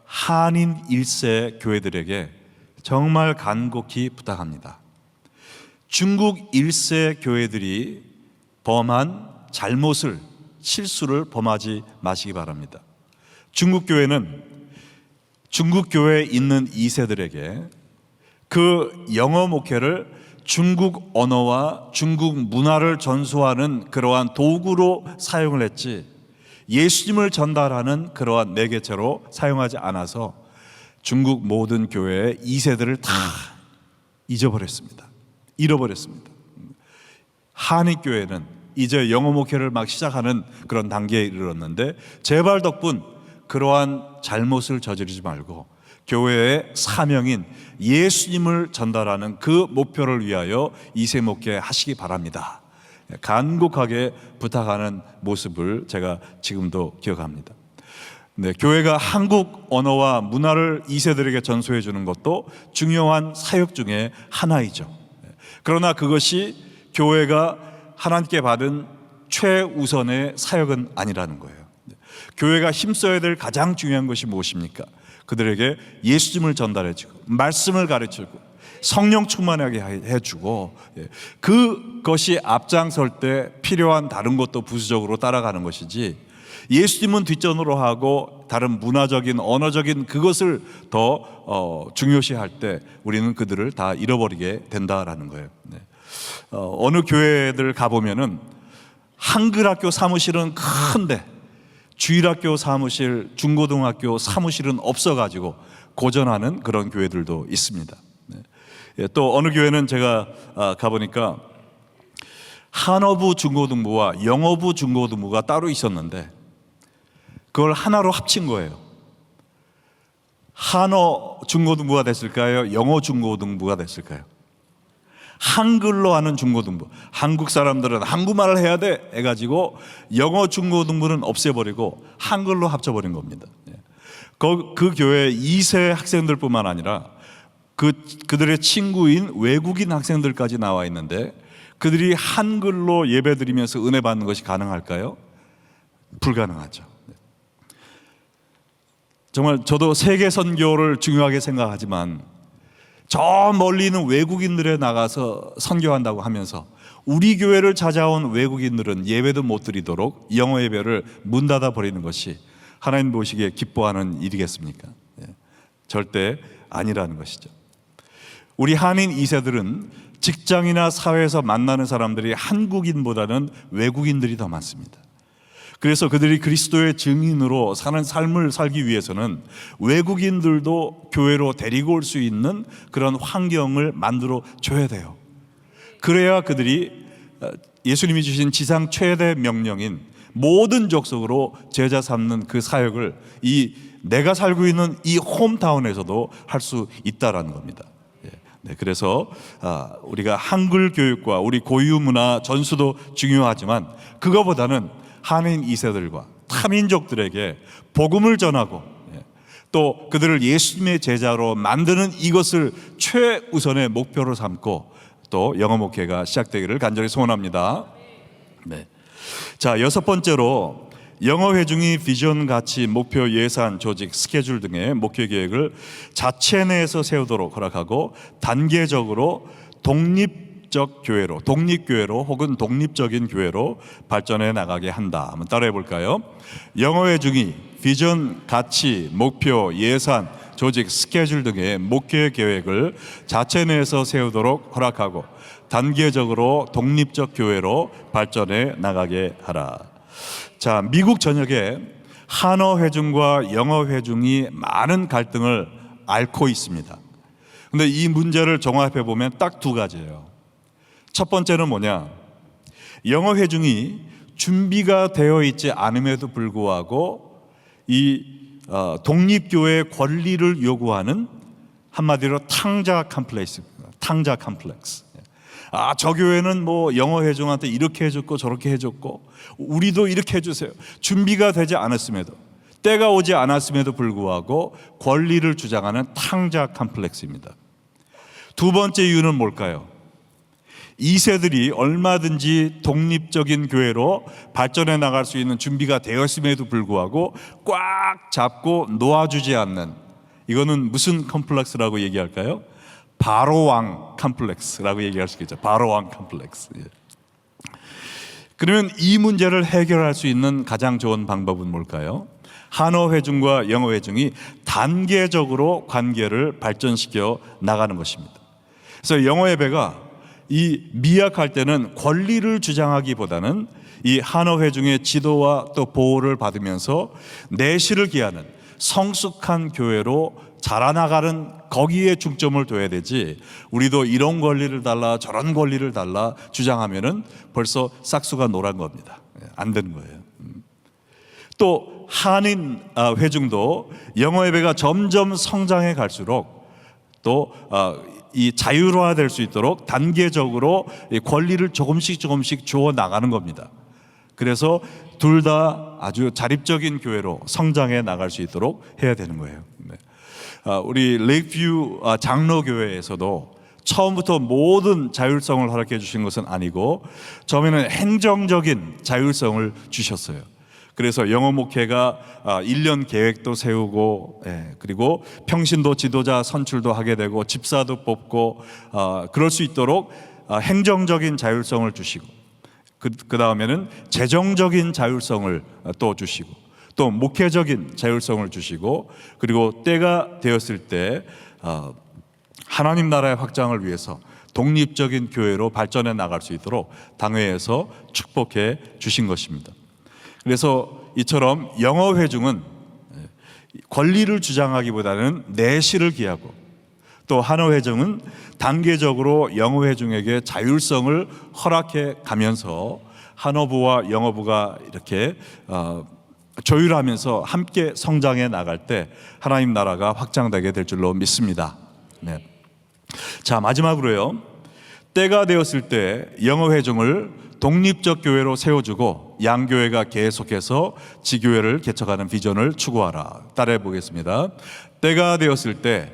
한인 1세 교회들에게 정말 간곡히 부탁합니다. 중국 1세 교회들이 범한 잘못을 실수를 범하지 마시기 바랍니다. 중국 교회는 중국 교회에 있는 2세들에게 그 영어 목회를 중국 언어와 중국 문화를 전수하는 그러한 도구로 사용을 했지 예수님을 전달하는 그러한 매개체로 사용하지 않아서 중국 모든 교회의 2세들을 다 잊어버렸습니다. 잃어버렸습니다. 한인교회는 이제 영어 목회를 막 시작하는 그런 단계에 이르렀는데 제발 덕분 그러한 잘못을 저지르지 말고 교회의 사명인 예수님을 전달하는 그 목표를 위하여 2세 목회 하시기 바랍니다. 간곡하게 부탁하는 모습을 제가 지금도 기억합니다. 네, 교회가 한국 언어와 문화를 2세들에게 전수해 주는 것도 중요한 사역 중에 하나이죠. 그러나 그것이 교회가 하나님께 받은 최우선의 사역은 아니라는 거예요. 교회가 힘써야 될 가장 중요한 것이 무엇입니까? 그들에게 예수님을 전달해 주고 말씀을 가르치고 성령 충만하게 해주고, 그것이 앞장설 때 필요한 다른 것도 부수적으로 따라가는 것이지, 예수님은 뒷전으로 하고 다른 문화적인 언어적인 그것을 더 중요시할 때 우리는 그들을 다 잃어버리게 된다라는 거예요. 어느 교회들 가보면은 한글학교 사무실은 큰데 주일학교 사무실, 중고등학교 사무실은 없어가지고 고전하는 그런 교회들도 있습니다. 또 어느 교회는 제가 가보니까 한어부 중고등부와 영어부 중고등부가 따로 있었는데 그걸 하나로 합친 거예요. 한어 중고등부가 됐을까요? 영어 중고등부가 됐을까요? 한글로 하는 중고등부, 한국 사람들은 한국말을 해야 돼 해가지고 영어 중고등부는 없애버리고 한글로 합쳐버린 겁니다. 그 교회 2세 학생들뿐만 아니라 그들의 친구인 외국인 학생들까지 나와 있는데 그들이 한글로 예배드리면서 은혜 받는 것이 가능할까요? 불가능하죠. 정말 저도 세계 선교를 중요하게 생각하지만 저 멀리 있는 외국인들에 나가서 선교한다고 하면서 우리 교회를 찾아온 외국인들은 예배도 못 드리도록 영어 예배를 문 닫아 버리는 것이 하나님 보시기에 기뻐하는 일이겠습니까? 절대 아니라는 것이죠. 우리 한인 2세들은 직장이나 사회에서 만나는 사람들이 한국인보다는 외국인들이 더 많습니다. 그래서 그들이 그리스도의 증인으로 사는 삶을 살기 위해서는 외국인들도 교회로 데리고 올 수 있는 그런 환경을 만들어 줘야 돼요. 그래야 그들이 예수님이 주신 지상 최대 명령인 모든 족속으로 제자 삼는 그 사역을 내가 살고 있는 이 홈타운에서도 할 수 있다라는 겁니다. 그래서 우리가 한글 교육과 우리 고유 문화 전수도 중요하지만 그거보다는 한인 2세들과 타민족들에게 복음을 전하고 또 그들을 예수님의 제자로 만드는 이것을 최우선의 목표로 삼고 또 영어 목회가 시작되기를 간절히 소원합니다. 자, 6번째로 영어 회중이 비전, 가치, 목표, 예산, 조직, 스케줄 등의 목회 계획을 자체 내에서 세우도록 허락하고 단계적으로 독립교회로 혹은 독립적인 교회로 발전해 나가게 한다. 한번 따라해 볼까요? 영어 회중이 비전, 가치, 목표, 예산, 조직, 스케줄 등의 목회 계획을 자체 내에서 세우도록 허락하고 단계적으로 독립적 교회로 발전해 나가게 하라. 자, 미국 전역에 한어 회중과 영어 회중이 많은 갈등을 앓고 있습니다. 그런데 이 문제를 종합해 보면 딱 두 가지예요. 첫 번째는 뭐냐? 영어 회중이 준비가 되어 있지 않음에도 불구하고 이 독립교회의 권리를 요구하는 한마디로 탕자 컴플렉스. 저 교회는 뭐 영어 회중한테 이렇게 해줬고 저렇게 해줬고 우리도 이렇게 해주세요. 준비가 되지 않았음에도, 때가 오지 않았음에도 불구하고 권리를 주장하는 탕자 컴플렉스입니다. 두 번째 이유는 뭘까요? 2세들이 얼마든지 독립적인 교회로 발전해 나갈 수 있는 준비가 되었음에도 불구하고 꽉 잡고 놓아주지 않는, 이거는 무슨 컴플렉스라고 얘기할까요? 바로왕 컴플렉스라고 얘기할 수 있겠죠. 바로왕 컴플렉스. 그러면 이 문제를 해결할 수 있는 가장 좋은 방법은 뭘까요? 한어 회중과 영어 회중이 단계적으로 관계를 발전시켜 나가는 것입니다. 그래서 영어 예배가 미약할 때는 권리를 주장하기보다는 이 한어 회중의 지도와 또 보호를 받으면서 내실을 기하는 성숙한 교회로 자라나가는 거기에 중점을 둬야 되지, 우리도 이런 권리를 달라 저런 권리를 달라 주장하면은 벌써 싹수가 노란 겁니다. 안 되는 거예요. 또 한인 회중도 영어 예배가 점점 성장해 갈수록 또 이 자유로화될 수 있도록 단계적으로 권리를 조금씩 주어 나가는 겁니다. 그래서 둘 다 아주 자립적인 교회로 성장해 나갈 수 있도록 해야 되는 거예요. 네. 우리 레이크뷰 장로교회에서도 처음부터 모든 자율성을 허락해 주신 것은 아니고 처음에는 행정적인 자율성을 주셨어요. 그래서 영어 목회가 1년 계획도 세우고, 그리고 평신도 지도자 선출도 하게 되고 집사도 뽑고 그럴 수 있도록 행정적인 자율성을 주시고, 그 다음에는 재정적인 자율성을 또 주시고, 또 목회적인 자율성을 주시고, 그리고 때가 되었을 때 하나님 나라의 확장을 위해서 독립적인 교회로 발전해 나갈 수 있도록 당회에서 축복해 주신 것입니다. 그래서 이처럼 영어 회중은 권리를 주장하기보다는 내실을 기하고, 또 한어 회중은 단계적으로 영어 회중에게 자율성을 허락해 가면서 한어부와 영어부가 이렇게 조율하면서 함께 성장해 나갈 때 하나님 나라가 확장되게 될 줄로 믿습니다. 네. 자, 마지막으로요, 때가 되었을 때 영어 회중을 독립적 교회로 세워주고 양교회가 계속해서 지교회를 개척하는 비전을 추구하라. 따라해 보겠습니다. 때가 되었을 때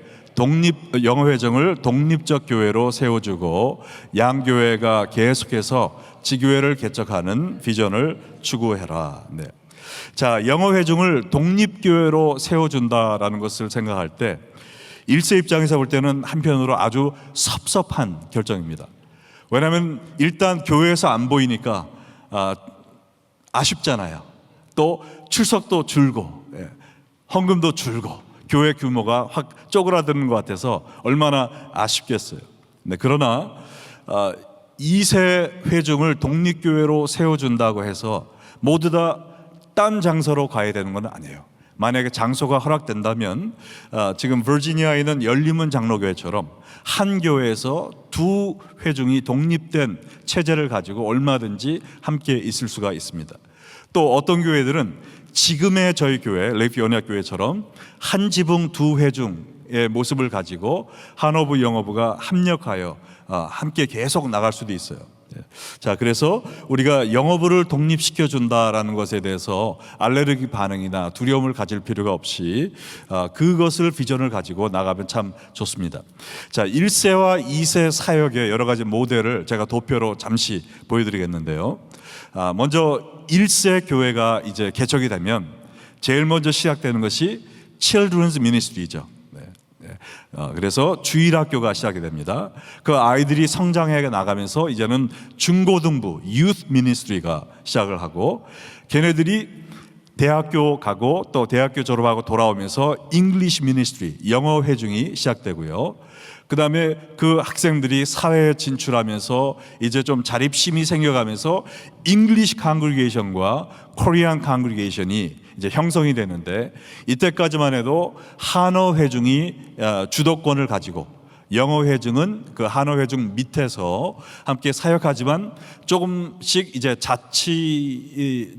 영어 회중을 독립적 교회로 세워주고 양교회가 계속해서 지교회를 개척하는 비전을 추구해라. 네. 자, 영어 회중을 독립교회로 세워준다라는 것을 생각할 때 1세 입장에서 볼 때는 한편으로 아주 섭섭한 결정입니다. 왜냐하면 일단 교회에서 안 보이니까 아쉽잖아요. 또 출석도 줄고, 헌금도 줄고, 교회 규모가 확 쪼그라드는 것 같아서 얼마나 아쉽겠어요. 네, 그러나 2세 회중을 독립교회로 세워준다고 해서 모두 다 딴 장소로 가야 되는 건 아니에요. 만약에 장소가 허락된다면 지금 버지니아에 있는 열림은 장로교회처럼 한 교회에서 두 회중이 독립된 체제를 가지고 얼마든지 함께 있을 수가 있습니다. 또 어떤 교회들은 지금의 저희 교회 레이프 언약교회처럼 한 지붕 두 회중의 모습을 가지고 한어부 영어부가 합력하여 함께 계속 나갈 수도 있어요. 자, 그래서 우리가 영어부를 독립시켜 준다라는 것에 대해서 알레르기 반응이나 두려움을 가질 필요가 없이 그것을 비전을 가지고 나가면 참 좋습니다. 자, 1세와 2세 사역의 여러 가지 모델을 제가 도표로 잠시 보여드리겠는데요. 먼저 1세 교회가 이제 개척이 되면 제일 먼저 시작되는 것이 Children's Ministry죠. 그래서 주일학교가 시작이 됩니다. 그 아이들이 성장해 나가면서 이제는 중고등부 Youth Ministry가 시작을 하고, 걔네들이 대학교 가고 또 대학교 졸업하고 돌아오면서 English Ministry 영어 회중이 시작되고요. 그 다음에 그 학생들이 사회에 진출하면서 이제 좀 자립심이 생겨가면서 English Congregation과 Korean Congregation이 이제 형성이 되는데, 이때까지만 해도 한어 회중이 주도권을 가지고 영어 회중은 그 한어 회중 밑에서 함께 사역하지만 조금씩 이제 자치적인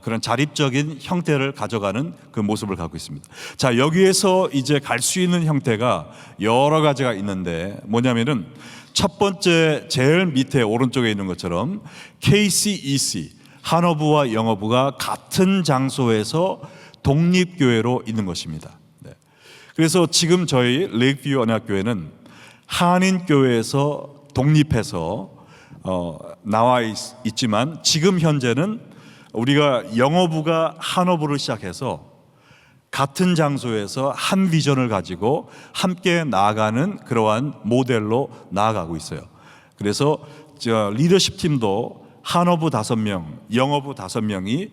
그런 자립적인 형태를 가져가는 그 모습을 갖고 있습니다. 자, 여기에서 이제 갈 수 있는 형태가 여러 가지가 있는데, 뭐냐면은 첫 번째 제일 밑에 오른쪽에 있는 것처럼 KCEC 한어부와 영어부가 같은 장소에서 독립교회로 있는 것입니다. 네. 그래서 지금 저희 레이크뷰 언약교회는 한인교회에서 독립해서 나와 있지만, 지금 현재는 우리가 영어부가 한어부를 시작해서 같은 장소에서 한 비전을 가지고 함께 나아가는 그러한 모델로 나아가고 있어요. 그래서 리더십 팀도 한어부 5명, 영어부 5명이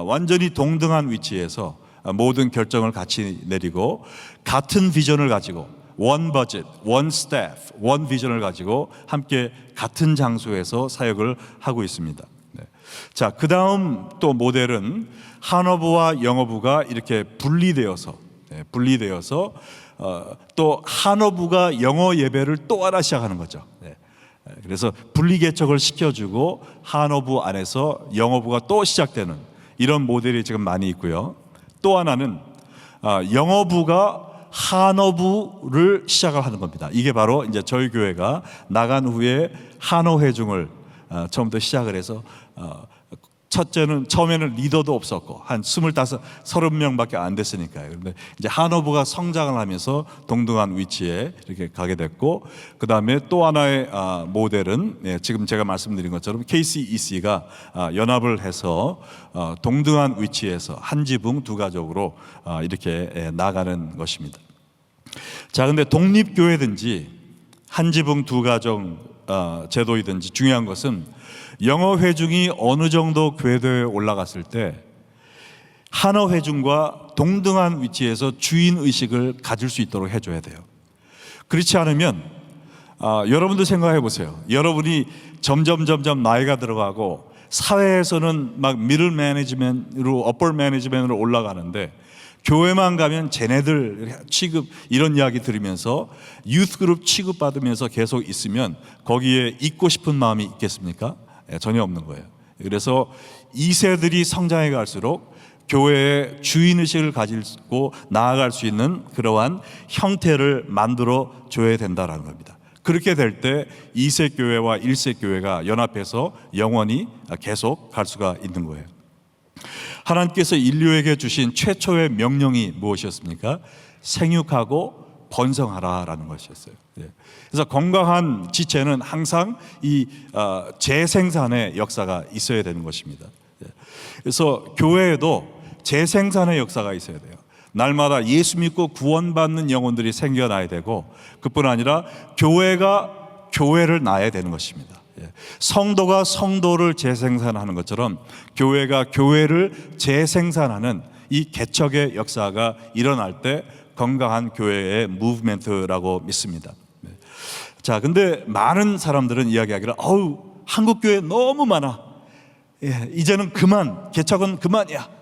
완전히 동등한 위치에서 모든 결정을 같이 내리고 같은 비전을 가지고 one budget, one staff, one 비전을 가지고 함께 같은 장소에서 사역을 하고 있습니다. 네. 자, 그 다음 또 모델은 한어부와 영어부가 이렇게 분리되어서 또 한어부가 영어 예배를 또 하나 시작하는 거죠. 네. 그래서 분리 개척을 시켜주고 한어부 안에서 영어부가 또 시작되는 이런 모델이 지금 많이 있고요. 또 하나는 영어부가 한어부를 시작을 하는 겁니다. 이게 바로 이제 저희 교회가 나간 후에 한어 회중을 처음부터 시작을 해서 첫째는 처음에는 리더도 없었고 한 25, 30명밖에 안 됐으니까요. 그런데 이제 하노브가 성장을 하면서 동등한 위치에 이렇게 가게 됐고, 그 다음에 또 하나의 모델은 지금 제가 말씀드린 것처럼 KCEC가 연합을 해서 동등한 위치에서 한 지붕 두 가족으로 이렇게 나가는 것입니다. 자, 근데 독립교회든지 한 지붕 두 가정 제도이든지 중요한 것은 영어 회중이 어느 정도 교회에 올라갔을 때 한어 회중과 동등한 위치에서 주인 의식을 가질 수 있도록 해줘야 돼요. 그렇지 않으면 여러분도 생각해 보세요. 여러분이 점점 나이가 들어가고 사회에서는 막 미들 매니지먼트로 어퍼 매니지먼트로 올라가는데 교회만 가면 쟤네들 취급, 이런 이야기 들으면서 유스그룹 취급받으면서 계속 있으면 거기에 있고 싶은 마음이 있겠습니까? 전혀 없는 거예요. 그래서 2세들이 성장해 갈수록 교회의 주인의식을 가지고 나아갈 수 있는 그러한 형태를 만들어 줘야 된다는 겁니다. 그렇게 될 때 2세 교회와 1세 교회가 연합해서 영원히 계속 갈 수가 있는 거예요. 하나님께서 인류에게 주신 최초의 명령이 무엇이었습니까? 생육하고 번성하라라는 것이었어요. 그래서 건강한 지체는 항상 이 재생산의 역사가 있어야 되는 것입니다. 그래서 교회에도 재생산의 역사가 있어야 돼요. 날마다 예수 믿고 구원받는 영혼들이 생겨나야 되고, 그뿐 아니라 교회가 교회를 낳아야 되는 것입니다. 성도가 성도를 재생산하는 것처럼 교회가 교회를 재생산하는 이 개척의 역사가 일어날 때 건강한 교회의 무브멘트라고 믿습니다. 자, 근데 많은 사람들은 이야기하기를 한국 교회 너무 많아. 이제는 그만, 개척은 그만이야.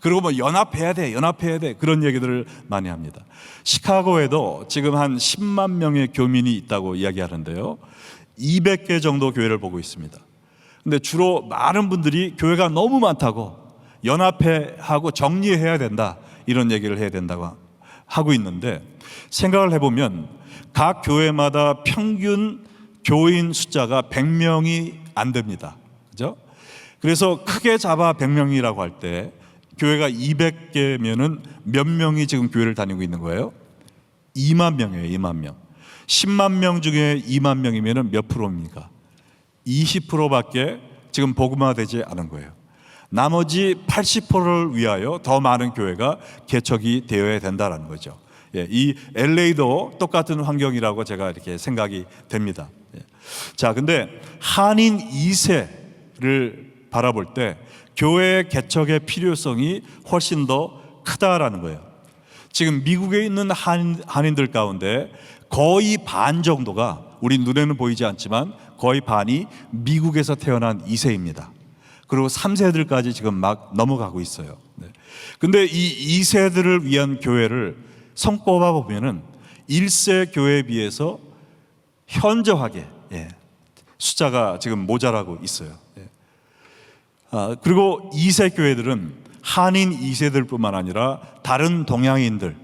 그리고 뭐 연합해야 돼 그런 얘기들을 많이 합니다. 시카고에도 지금 한 10만 명의 교민이 있다고 이야기하는데요, 200개 정도 교회를 보고 있습니다. 근데 주로 많은 분들이 교회가 너무 많다고 연합하고 정리해야 된다, 이런 얘기를 해야 된다고 하고 있는데, 생각을 해보면 각 교회마다 평균 교인 숫자가 100명이 안 됩니다. 그죠? 그래서 크게 잡아 100명이라고 할 때 교회가 200개면은 몇 명이 지금 교회를 다니고 있는 거예요? 2만 명이에요. 2만 명. 10만 명 중에 2만 명이면 몇 프로입니까? 20%밖에 지금 복음화되지 않은 거예요. 나머지 80%를 위하여 더 많은 교회가 개척이 되어야 된다는 거죠. 이 LA도 똑같은 환경이라고 제가 이렇게 생각이 됩니다. 자, 근데 한인 2세를 바라볼 때 교회 개척의 필요성이 훨씬 더 크다라는 거예요. 지금 미국에 있는 한인들 가운데 거의 반 정도가, 우리 눈에는 보이지 않지만 거의 반이 미국에서 태어난 2세입니다. 그리고 3세들까지 지금 막 넘어가고 있어요. 근데 이 2세들을 위한 교회를 손꼽아 보면은 1세 교회에 비해서 현저하게 숫자가 지금 모자라고 있어요. 그리고 2세 교회들은 한인 2세들뿐만 아니라 다른 동양인들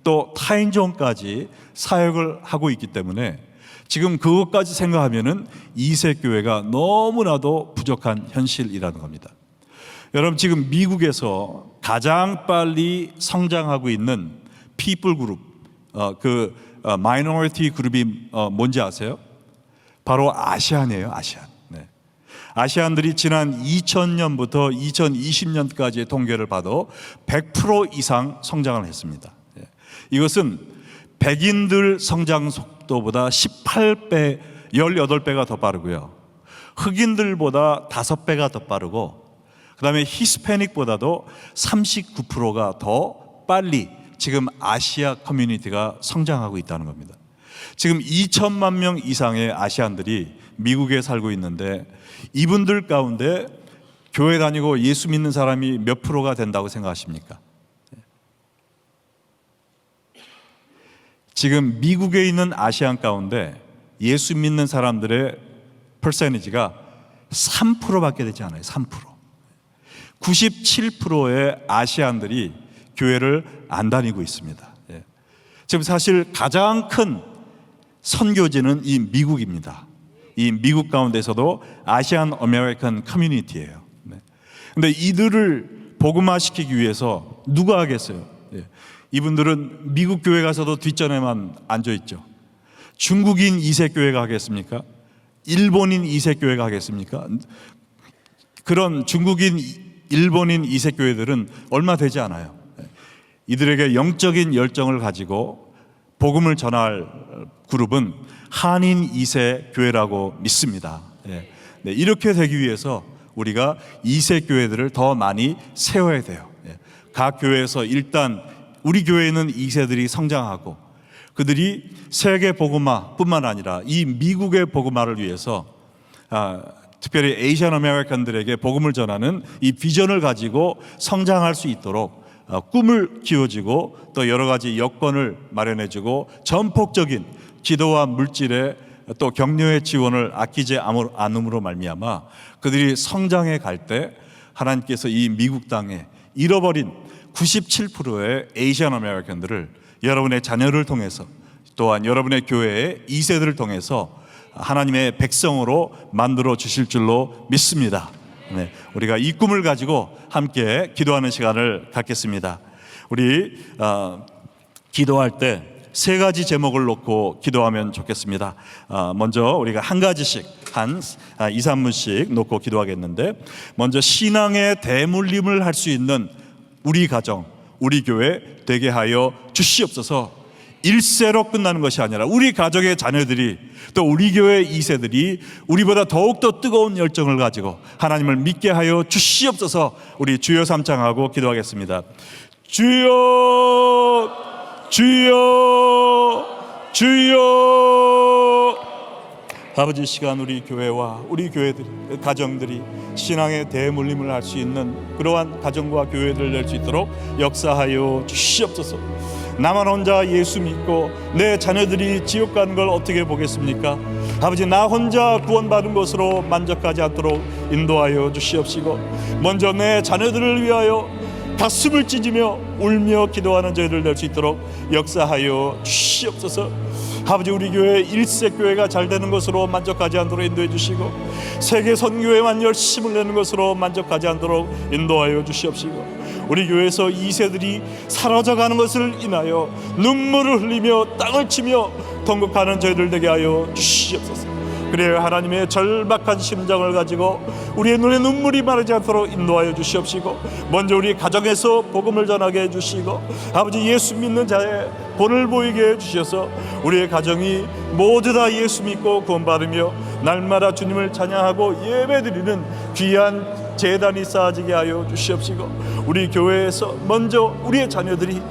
또 타인종까지 사역을 하고 있기 때문에 지금 그것까지 생각하면은 2세 교회가 너무나도 부족한 현실이라는 겁니다. 여러분, 지금 미국에서 가장 빨리 성장하고 있는 people 그룹, 마이너리티 그룹이 뭔지 아세요? 바로 아시안이에요. 아시안. 아시안들이 지난 2000년부터 2020년까지의 통계를 봐도 100% 이상 성장을 했습니다. 이것은 백인들 성장 속도보다 18배, 18배가 더 빠르고요, 흑인들보다 5배가 더 빠르고, 그 다음에 히스패닉보다도 39%가 더 빨리 지금 아시아 커뮤니티가 성장하고 있다는 겁니다. 지금 2천만 명 이상의 아시안들이 미국에 살고 있는데, 이분들 가운데 교회 다니고 예수 믿는 사람이 몇 프로가 된다고 생각하십니까? 지금 미국에 있는 아시안 가운데 예수 믿는 사람들의 퍼센티지가 3%밖에 되지 않아요. 3%. 97%의 아시안들이 교회를 안 다니고 있습니다. 지금 사실 가장 큰 선교지는 이 미국입니다. 이 미국 가운데서도 아시안 아메리칸 커뮤니티예요. 근데 이들을 복음화시키기 위해서 누가 하겠어요? 이분들은 미국 교회 가서도 뒷전에만 앉아 있죠. 중국인 2세 교회가 하겠습니까? 일본인 2세 교회가 하겠습니까? 그런 중국인, 일본인 2세 교회들은 얼마 되지 않아요. 이들에게 영적인 열정을 가지고 복음을 전할 그룹은 한인 2세 교회라고 믿습니다. 이렇게 되기 위해서 우리가 2세 교회들을 더 많이 세워야 돼요. 각 교회에서 일단 우리 교회에는 2세들이 성장하고 그들이 세계 복음화뿐만 아니라 이 미국의 복음화를 위해서 특별히 에이시안 아메리칸들에게 복음을 전하는 이 비전을 가지고 성장할 수 있도록 꿈을 키워주고 또 여러 가지 여건을 마련해주고 전폭적인 기도와 물질의 또 격려의 지원을 아끼지 않음으로 말미암아 그들이 성장해 갈 때 하나님께서 이 미국 땅에 잃어버린 97%의 에이시안 아메리칸들을 여러분의 자녀를 통해서 또한 여러분의 교회의 2세들을 통해서 하나님의 백성으로 만들어 주실 줄로 믿습니다. 우리가 이 꿈을 가지고 함께 기도하는 시간을 갖겠습니다. 우리 기도할 때 세 가지 제목을 놓고 기도하면 좋겠습니다. 먼저 우리가 한 가지씩 한 2, 3분씩 놓고 기도하겠는데, 먼저 신앙의 대물림을 할 수 있는 우리 가정, 우리 교회 되게 하여 주시옵소서. 1세로 끝나는 것이 아니라 우리 가족의 자녀들이 또 우리 교회 2세들이 우리보다 더욱더 뜨거운 열정을 가지고 하나님을 믿게 하여 주시옵소서. 우리 주여 삼창하고 기도하겠습니다. 주여, 주여, 주여. 아버지, 시간 우리 교회와 우리 교회들, 가정들이 신앙의 대물림을 할 수 있는 그러한 가정과 교회들을 낼 수 있도록 역사하여 주시옵소서. 나만 혼자 예수 믿고 내 자녀들이 지옥 가는 걸 어떻게 보겠습니까? 아버지, 나 혼자 구원받은 것으로 만족하지 않도록 인도하여 주시옵시고, 먼저 내 자녀들을 위하여 가슴을 찢으며 울며 기도하는 저희들 될 수 있도록 역사하여 주시옵소서. 아버지, 우리 교회 1세 교회가 잘 되는 것으로 만족하지 않도록 인도해 주시고, 세계 선교회만 열심을 내는 것으로 만족하지 않도록 인도하여 주시옵시고, 우리 교회에서 2세들이 사라져가는 것을 인하여 눈물을 흘리며 땅을 치며 통곡하는 저희들 되게 하여 주시옵소서. 그래야 하나님의 절박한 심정을 가지고 우리의 눈에 눈물이 마르지 않도록 인도하여 주시옵시고, 먼저 우리 가정에서 복음을 전하게 해주시고, 아버지, 예수 믿는 자의 본을 보이게 해주셔서 우리의 가정이 모두 다 예수 믿고 구원받으며 날마다 주님을 찬양하고 예배드리는 귀한 제단이 쌓아지게 하여 주시옵시고, 우리 교회에서 먼저 우리의 자녀들이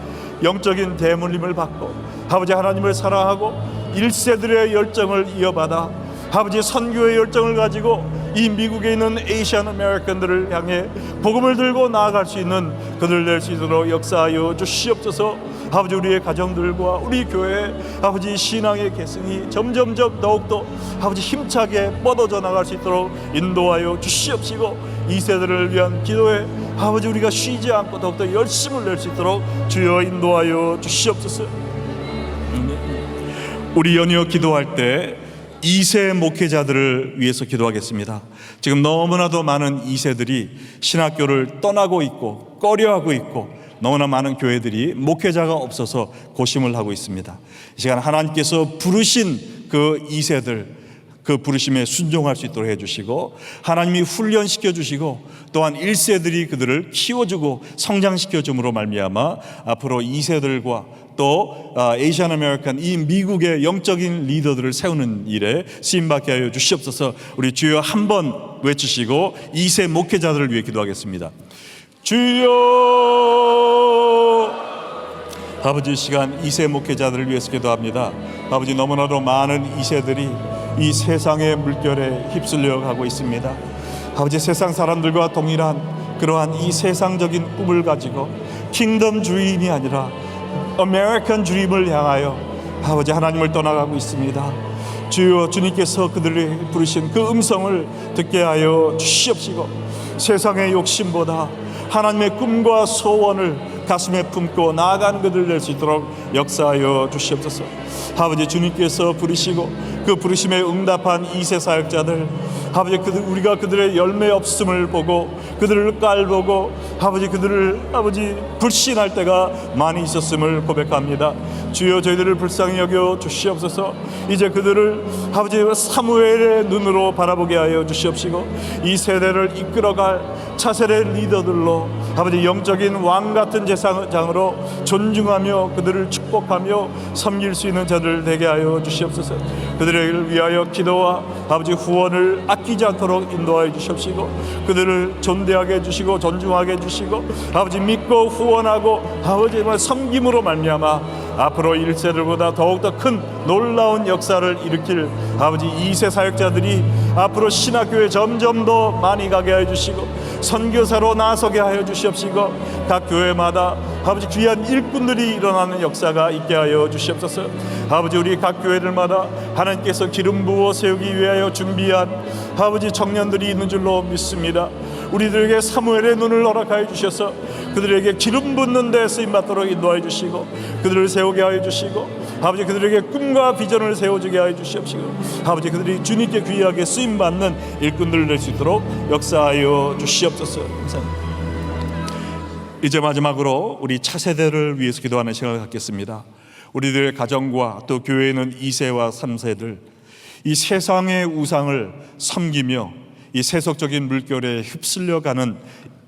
영적인 대물림을 받고 아버지, 하나님을 사랑하고 1세들의 열정을 이어받아 아버지, 선교의 열정을 가지고 이 미국에 있는 에이시안 아메리칸들을 향해 복음을 들고 나아갈 수 있는 그들 낼 수 있도록 역사하여 주시옵소서. 아버지, 우리의 가정들과 우리 교회 아버지 신앙의 계승이 점점점 더욱더 아버지 힘차게 뻗어져 나갈 수 있도록 인도하여 주시옵시고, 2세들을 위한 기도에 아버지 우리가 쉬지 않고 더욱더 열심을 낼 수 있도록 주여 인도하여 주시옵소서. 우리 연이어 기도할 때 2세 목회자들을 위해서 기도하겠습니다. 지금 너무나도 많은 2세들이 신학교를 떠나고 있고 꺼려하고 있고, 너무나 많은 교회들이 목회자가 없어서 고심을 하고 있습니다. 이 시간 하나님께서 부르신 그 2세들, 그 부르심에 순종할 수 있도록 해주시고, 하나님이 훈련시켜 주시고 또한 1세들이 그들을 키워주고 성장시켜 줌으로 말미암아 앞으로 2세들과 또 에이시안 아메리칸 이 미국의 영적인 리더들을 세우는 일에 쓰임받게 하여 주시옵소서. 우리 주여 한번 외치시고 2세 목회자들을 위해 기도하겠습니다. 주여. 아버지, 시간 2세 목회자들을 위해서 기도합니다. 아버지, 너무나도 많은 2세들이 이 세상의 물결에 휩쓸려 가고 있습니다. 아버지, 세상 사람들과 동일한 그러한 이 세상적인 꿈을 가지고 킹덤 드림이 아니라 아메리칸 드림을 향하여 아버지 하나님을 떠나가고 있습니다. 주여, 주님께서 그들을 부르신 그 음성을 듣게 하여 주시옵시고, 세상의 욕심보다 하나님의 꿈과 소원을 가슴에 품고 나아가는 그들 될 수 있도록 역사하여 주시옵소서. 아버지 주님께서 부르시고 그 부르심에 응답한 2세 사역자들, 아버지 우리가 그들의 열매 없음을 보고 그들을 깔보고 아버지 그들을 아버지 불신할 때가 많이 있었음을 고백합니다. 주여 저희들을 불쌍히 여겨 주시옵소서. 이제 그들을 아버지 사무엘의 눈으로 바라보게 하여 주시옵시고 이 세대를 이끌어갈 차세대 리더들로 아버지 영적인 왕 같은 제사장으로 존중하며 그들을 축복하며 섬길 수 있는 자들 되게 하여 주시옵소서. 그들을 위하여 기도와 아버지 후원을 아끼지 않도록 인도하여 주시옵시고 그들을 존대하게 해주시고 존중하게 해주시고 아버지 믿고 후원하고 아버지 섬김으로 말미암아 앞으로 1세들보다 더욱더 큰 놀라운 역사를 일으킬 아버지 2세 사역자들이 앞으로 신학교에 점점 더 많이 가게 하여 주시고 선교사로 나서게 하여 주시옵시고 각 교회마다 아버지 귀한 일꾼들이 일어나는 역사가 있게 하여 주시옵소서. 아버지 우리 각 교회들마다 하나님께서 기름 부어 세우기 위하여 준비한 아버지 청년들이 있는 줄로 믿습니다. 우리들에게 사무엘의 눈을 허락하여 주셔서 그들에게 기름 붓는 데 쓰임받도록 인도하여 주시고 그들을 세우게 하여 주시고 아버지 그들에게 꿈과 비전을 세워주게 하여 주시옵시고 아버지 그들이 주님께 귀하게 쓰임받는 일꾼들을 낼 수 있도록 역사하여 주시옵소서. 감사합니다. 이제 마지막으로 우리 차세대를 위해서 기도하는 시간을 갖겠습니다. 우리들의 가정과 또 교회에 있는 2세와 3세들, 이 세상의 우상을 섬기며 이 세속적인 물결에 휩쓸려가는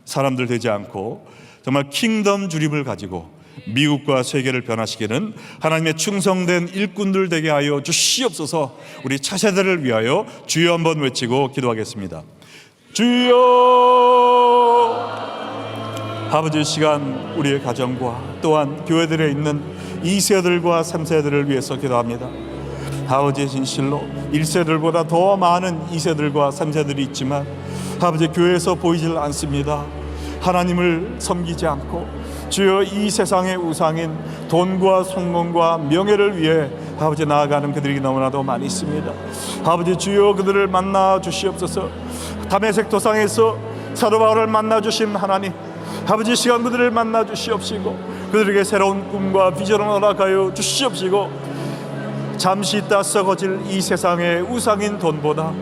사람들 되지 않고 정말 킹덤 주립을 가지고 미국과 세계를 변화시키는 하나님의 충성된 일꾼들 되게 하여 주시옵소서. 우리 차세대를 위하여 주여 한번 외치고 기도하겠습니다. 주여. 아버지 시간 우리의 가정과 또한 교회들에 있는 2세들과 3세들을 위해서 기도합니다. 아버지 진실로 1세들보다 더 많은 2세들과 3세들이 있지만 아버지 교회에서 보이질 않습니다. 하나님을 섬기지 않고 주여 이 세상의 우상인 돈과 성공과 명예를 위해 아버지 나아가는 그들이 너무나도 많이 있습니다. 아버지 주여 그들을 만나 주시옵소서. 다메섹 도상에서 사도 바울을 만나 주신 하나님, 아버지 시간 그들을 만나 주시옵시고 그들에게 새로운 꿈과 비전을 허락하여 주시옵시고 잠시 있다 썩어질 이 세상의 우상인 돈보다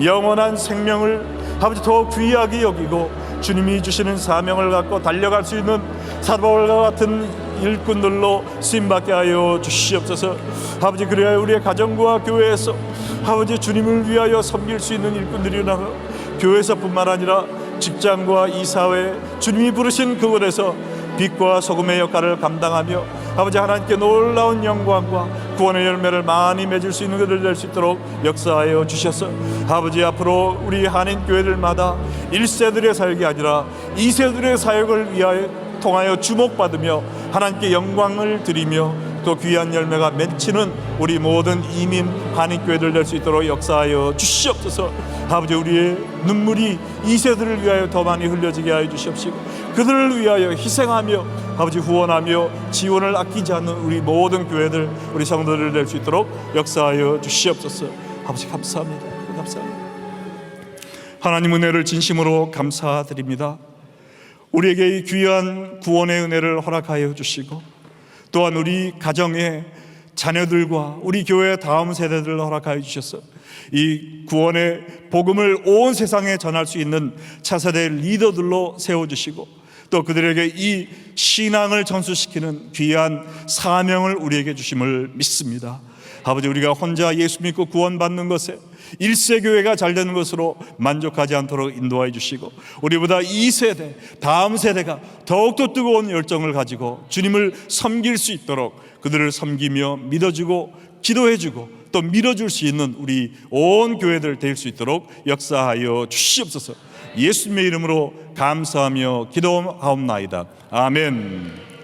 영원한 생명을 아버지 더 귀하게 여기고 주님이 주시는 사명을 갖고 달려갈 수 있는 사도 바울과 같은 일꾼들로 쓰임받게 하여 주시옵소서. 아버지 그래야 우리의 가정과 교회에서 아버지 주님을 위하여 섬길 수 있는 일꾼들이 나가 교회에서뿐만 아니라 직장과 이 사회 주님이 부르신 그곳에서 빛과 소금의 역할을 감당하며 아버지 하나님께 놀라운 영광과 구원의 열매를 많이 맺을 수 있는 그들을 낼 수 있도록 역사하여 주셔서 아버지 앞으로 우리 한인교회들마다 1세들의 사역이 아니라 2세들의 사역을 위하여 통하여 주목받으며 하나님께 영광을 드리며 또 귀한 열매가 맺히는 우리 모든 이민 한인교회들 될 수 있도록 역사하여 주시옵소서. 아버지 우리의 눈물이 2세들을 위하여 더 많이 흘려지게 하여 주시옵시고 그들을 위하여 희생하며 아버지 후원하며 지원을 아끼지 않는 우리 모든 교회들 우리 성도들을 낼 수 있도록 역사하여 주시옵소서. 아버지 감사합니다. 감사합니다. 하나님 은혜를 진심으로 감사드립니다. 우리에게 이 귀한 구원의 은혜를 허락하여 주시고 또한 우리 가정의 자녀들과 우리 교회의 다음 세대들을 허락하여 주셔서 이 구원의 복음을 온 세상에 전할 수 있는 차세대 리더들로 세워주시고 또 그들에게 이 신앙을 전수시키는 귀한 사명을 우리에게 주심을 믿습니다. 아버지 우리가 혼자 예수 믿고 구원받는 것에 1세 교회가 잘 되는 것으로 만족하지 않도록 인도하여 주시고 우리보다 2세대 다음 세대가 더욱더 뜨거운 열정을 가지고 주님을 섬길 수 있도록 그들을 섬기며 믿어주고 기도해주고 또 밀어줄 수 있는 우리 온 교회들 될 수 있도록 역사하여 주시옵소서. 예수님의 이름으로 감사하며 기도하옵나이다. 아멘.